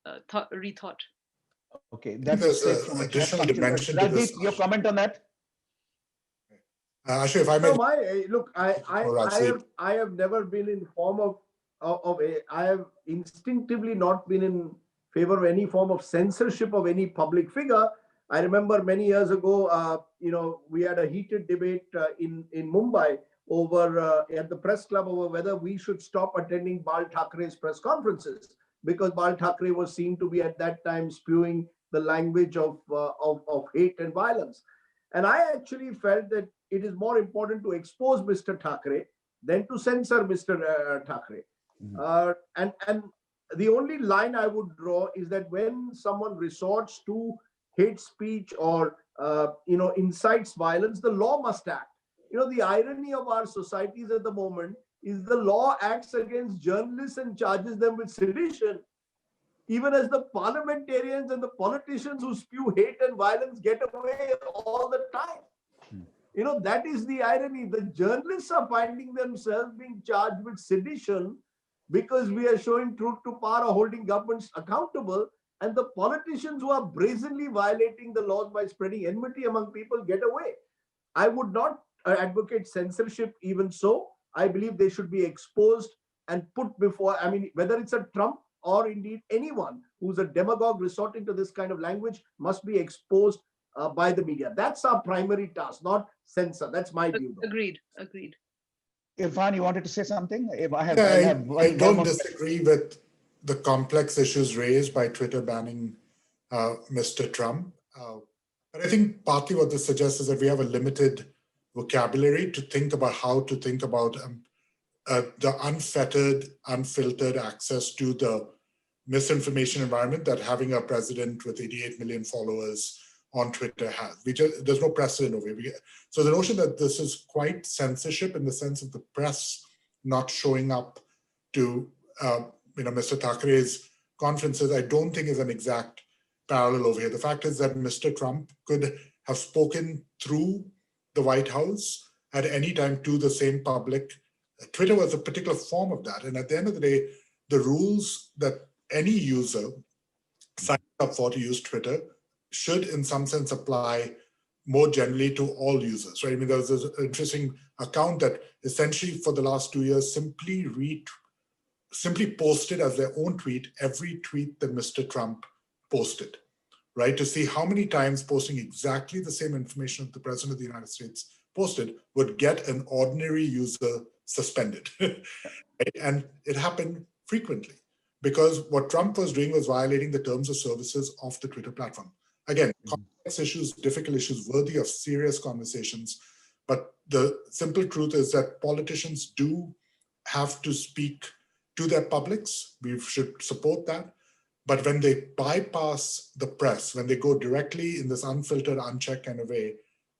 S3: rethought.
S1: Okay, that's
S2: there's an additional dimension to this.
S1: Rajdeep, your comment on that?
S2: Ashu, if I may.
S4: No, look, I have never been in form of I have instinctively not been in favor of any form of censorship of any public figure. I remember many years ago, we had a heated debate in Mumbai over at the press club over whether we should stop attending Bal Thackeray's press conferences because Bal Thackeray was seen to be at that time spewing the language of hate and violence. And I actually felt that it is more important to expose Mr. Thackeray than to censor Mr. Thackeray. And the only line I would draw is that when someone resorts to hate speech or incites violence, the law must act. The irony of our societies at the moment is the law acts against journalists and charges them with sedition, even as the parliamentarians and the politicians who spew hate and violence get away all the time. That is the irony. The journalists are finding themselves being charged with sedition because we are showing truth to power or holding governments accountable, and the politicians who are brazenly violating the laws by spreading enmity among people get away. I would not advocate censorship even so. I believe they should be exposed and put before, whether it's a Trump or indeed anyone who's a demagogue resorting to this kind of language must be exposed by the media. That's our primary task, not censor. That's my view.
S3: Agreed.
S1: Irfan, you wanted to say something?
S2: I don't disagree with the complex issues raised by Twitter banning Mr. Trump. But I think partly what this suggests is that we have a limited vocabulary to think about how to think about the unfettered, unfiltered access to the misinformation environment that having a president with 88 million followers on Twitter has. There's no precedent over here. So the notion that this is quite censorship in the sense of the press not showing up to Mr. Thackeray's conferences, I don't think is an exact parallel over here. The fact is that Mr. Trump could have spoken through the White House at any time to the same public. Twitter was a particular form of that. And at the end of the day, the rules that any user signs up for to use Twitter should in some sense apply more generally to all users, right? I mean, there was this interesting account that essentially for the last 2 years simply posted as their own tweet every tweet that Mr. Trump posted, right? To see how many times posting exactly the same information that the President of the United States posted would get an ordinary user suspended. Right? And it happened frequently because what Trump was doing was violating the terms of services of the Twitter platform. Again, complex issues, difficult issues, worthy of serious conversations. But the simple truth is that politicians do have to speak to their publics. We should support that. But when they bypass the press, when they go directly in this unfiltered, unchecked kind of way,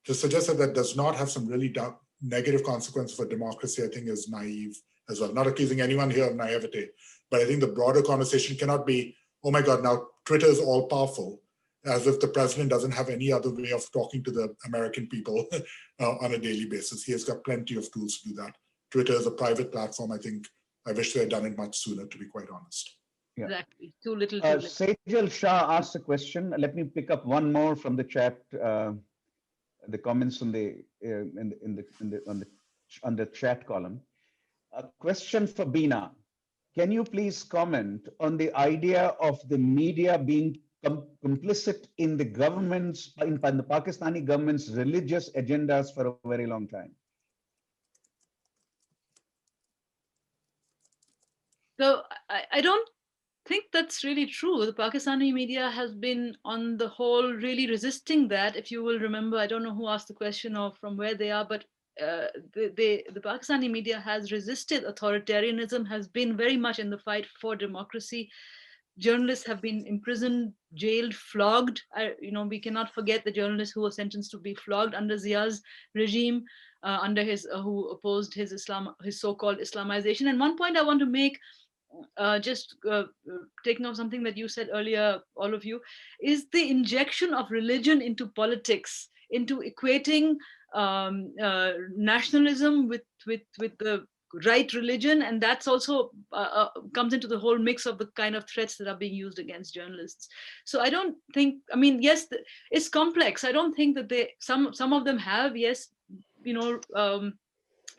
S2: to suggest that that does not have some really negative consequences for democracy, I think is naive as well. Not accusing anyone here of naivety, but I think the broader conversation cannot be, oh my God, now Twitter is all powerful, as if the president doesn't have any other way of talking to the American people on a daily basis. He has got plenty of tools to do that. Twitter is a private platform. I wish they had done it much sooner, to be quite honest.
S1: Yeah.
S3: Exactly. Too little.
S1: Sejal Shah asked a question. Let me pick up one more from the chat. The comments on the chat column. A question for Beena. Can you please comment on the idea of the media being complicit in the government's, in the Pakistani government's religious agendas for a very long time?
S3: So I don't think that's really true. The Pakistani media has been, on the whole, really resisting that. If you will remember, I don't know who asked the question or from where they are, but the Pakistani media has resisted authoritarianism, has been very much in the fight for democracy. Journalists have been imprisoned, jailed, flogged. We cannot forget the journalists who were sentenced to be flogged under Zia's regime, under who opposed his so-called Islamization. And one point I want to make, taking off something that you said earlier, all of you, is the injection of religion into politics, into equating nationalism with the right religion, and that's also comes into the whole mix of the kind of threats that are being used against journalists. So I don't think, yes, it's complex. I don't think that some of them have, yes,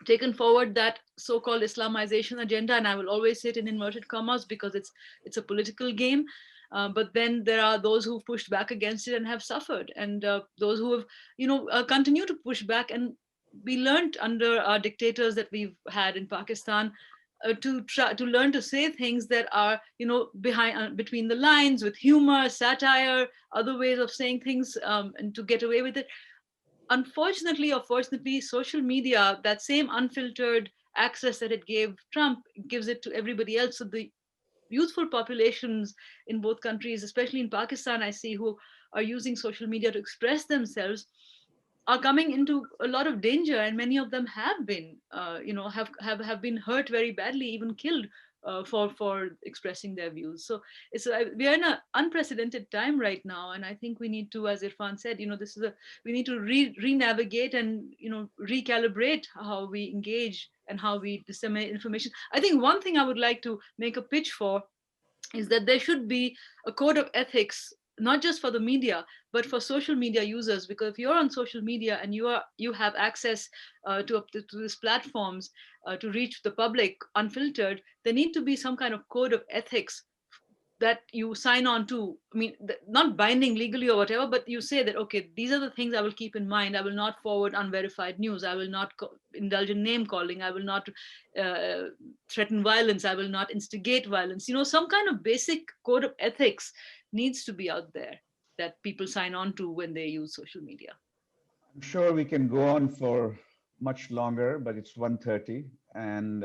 S3: taken forward that so-called Islamization agenda, and I will always say it in inverted commas because it's a political game. But then there are those who pushed back against it and have suffered, and those who have continue to push back. And we learned under our dictators that we've had in Pakistan to learn to say things that are between the lines, with humor, satire, other ways of saying things, and to get away with it. Unfortunately or fortunately, social media, that same unfiltered access that it gave Trump, gives it to everybody else. So the youthful populations in both countries, especially in Pakistan, I see, who are using social media to express themselves, are coming into a lot of danger, and many of them have been, have been hurt very badly, even killed for expressing their views. So we are in an unprecedented time right now, and I think we need to, as Irfan said, we need to re-navigate and recalibrate how we engage and how we disseminate information. I think one thing I would like to make a pitch for is that there should be a code of ethics, not just for the media, but for social media users. Because if you're on social media and you have access to these platforms to reach the public unfiltered, there need to be some kind of code of ethics that you sign on to. Not binding legally or whatever, but you say that, okay, these are the things I will keep in mind. I will not forward unverified news. I will not indulge in name calling. I will not threaten violence. I will not instigate violence. Some kind of basic code of ethics needs to be out there that people sign on to when they use social media.
S1: I'm sure we can go on for much longer, but it's 1:30, and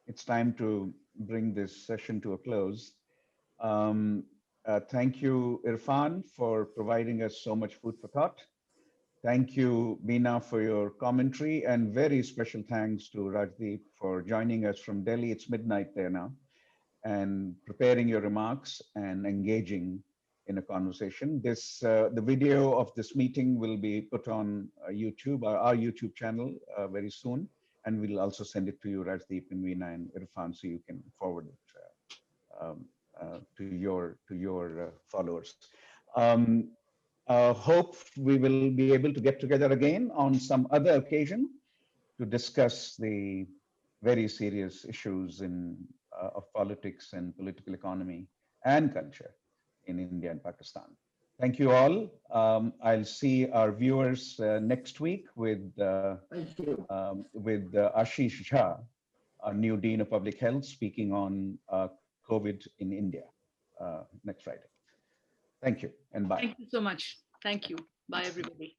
S1: it's time to bring this session to a close. Thank you, Irfan, for providing us so much food for thought. Thank you, Beena, for your commentary, and very special thanks to Rajdeep for joining us from Delhi. It's midnight there now, and preparing your remarks and engaging in a conversation. The video of this meeting will be put on YouTube, our YouTube channel very soon, and we'll also send it to you, Rajdeep and Veena and Irfan, so you can forward it to your followers. Hope we will be able to get together again on some other occasion to discuss the very serious issues of politics and political economy and culture in India and Pakistan. Thank you all. I'll see our viewers next week with Ashish Jha, our new Dean of Public Health, speaking on COVID in India next Friday. Thank you and bye.
S3: Thank you so much. Thank you. Bye, everybody.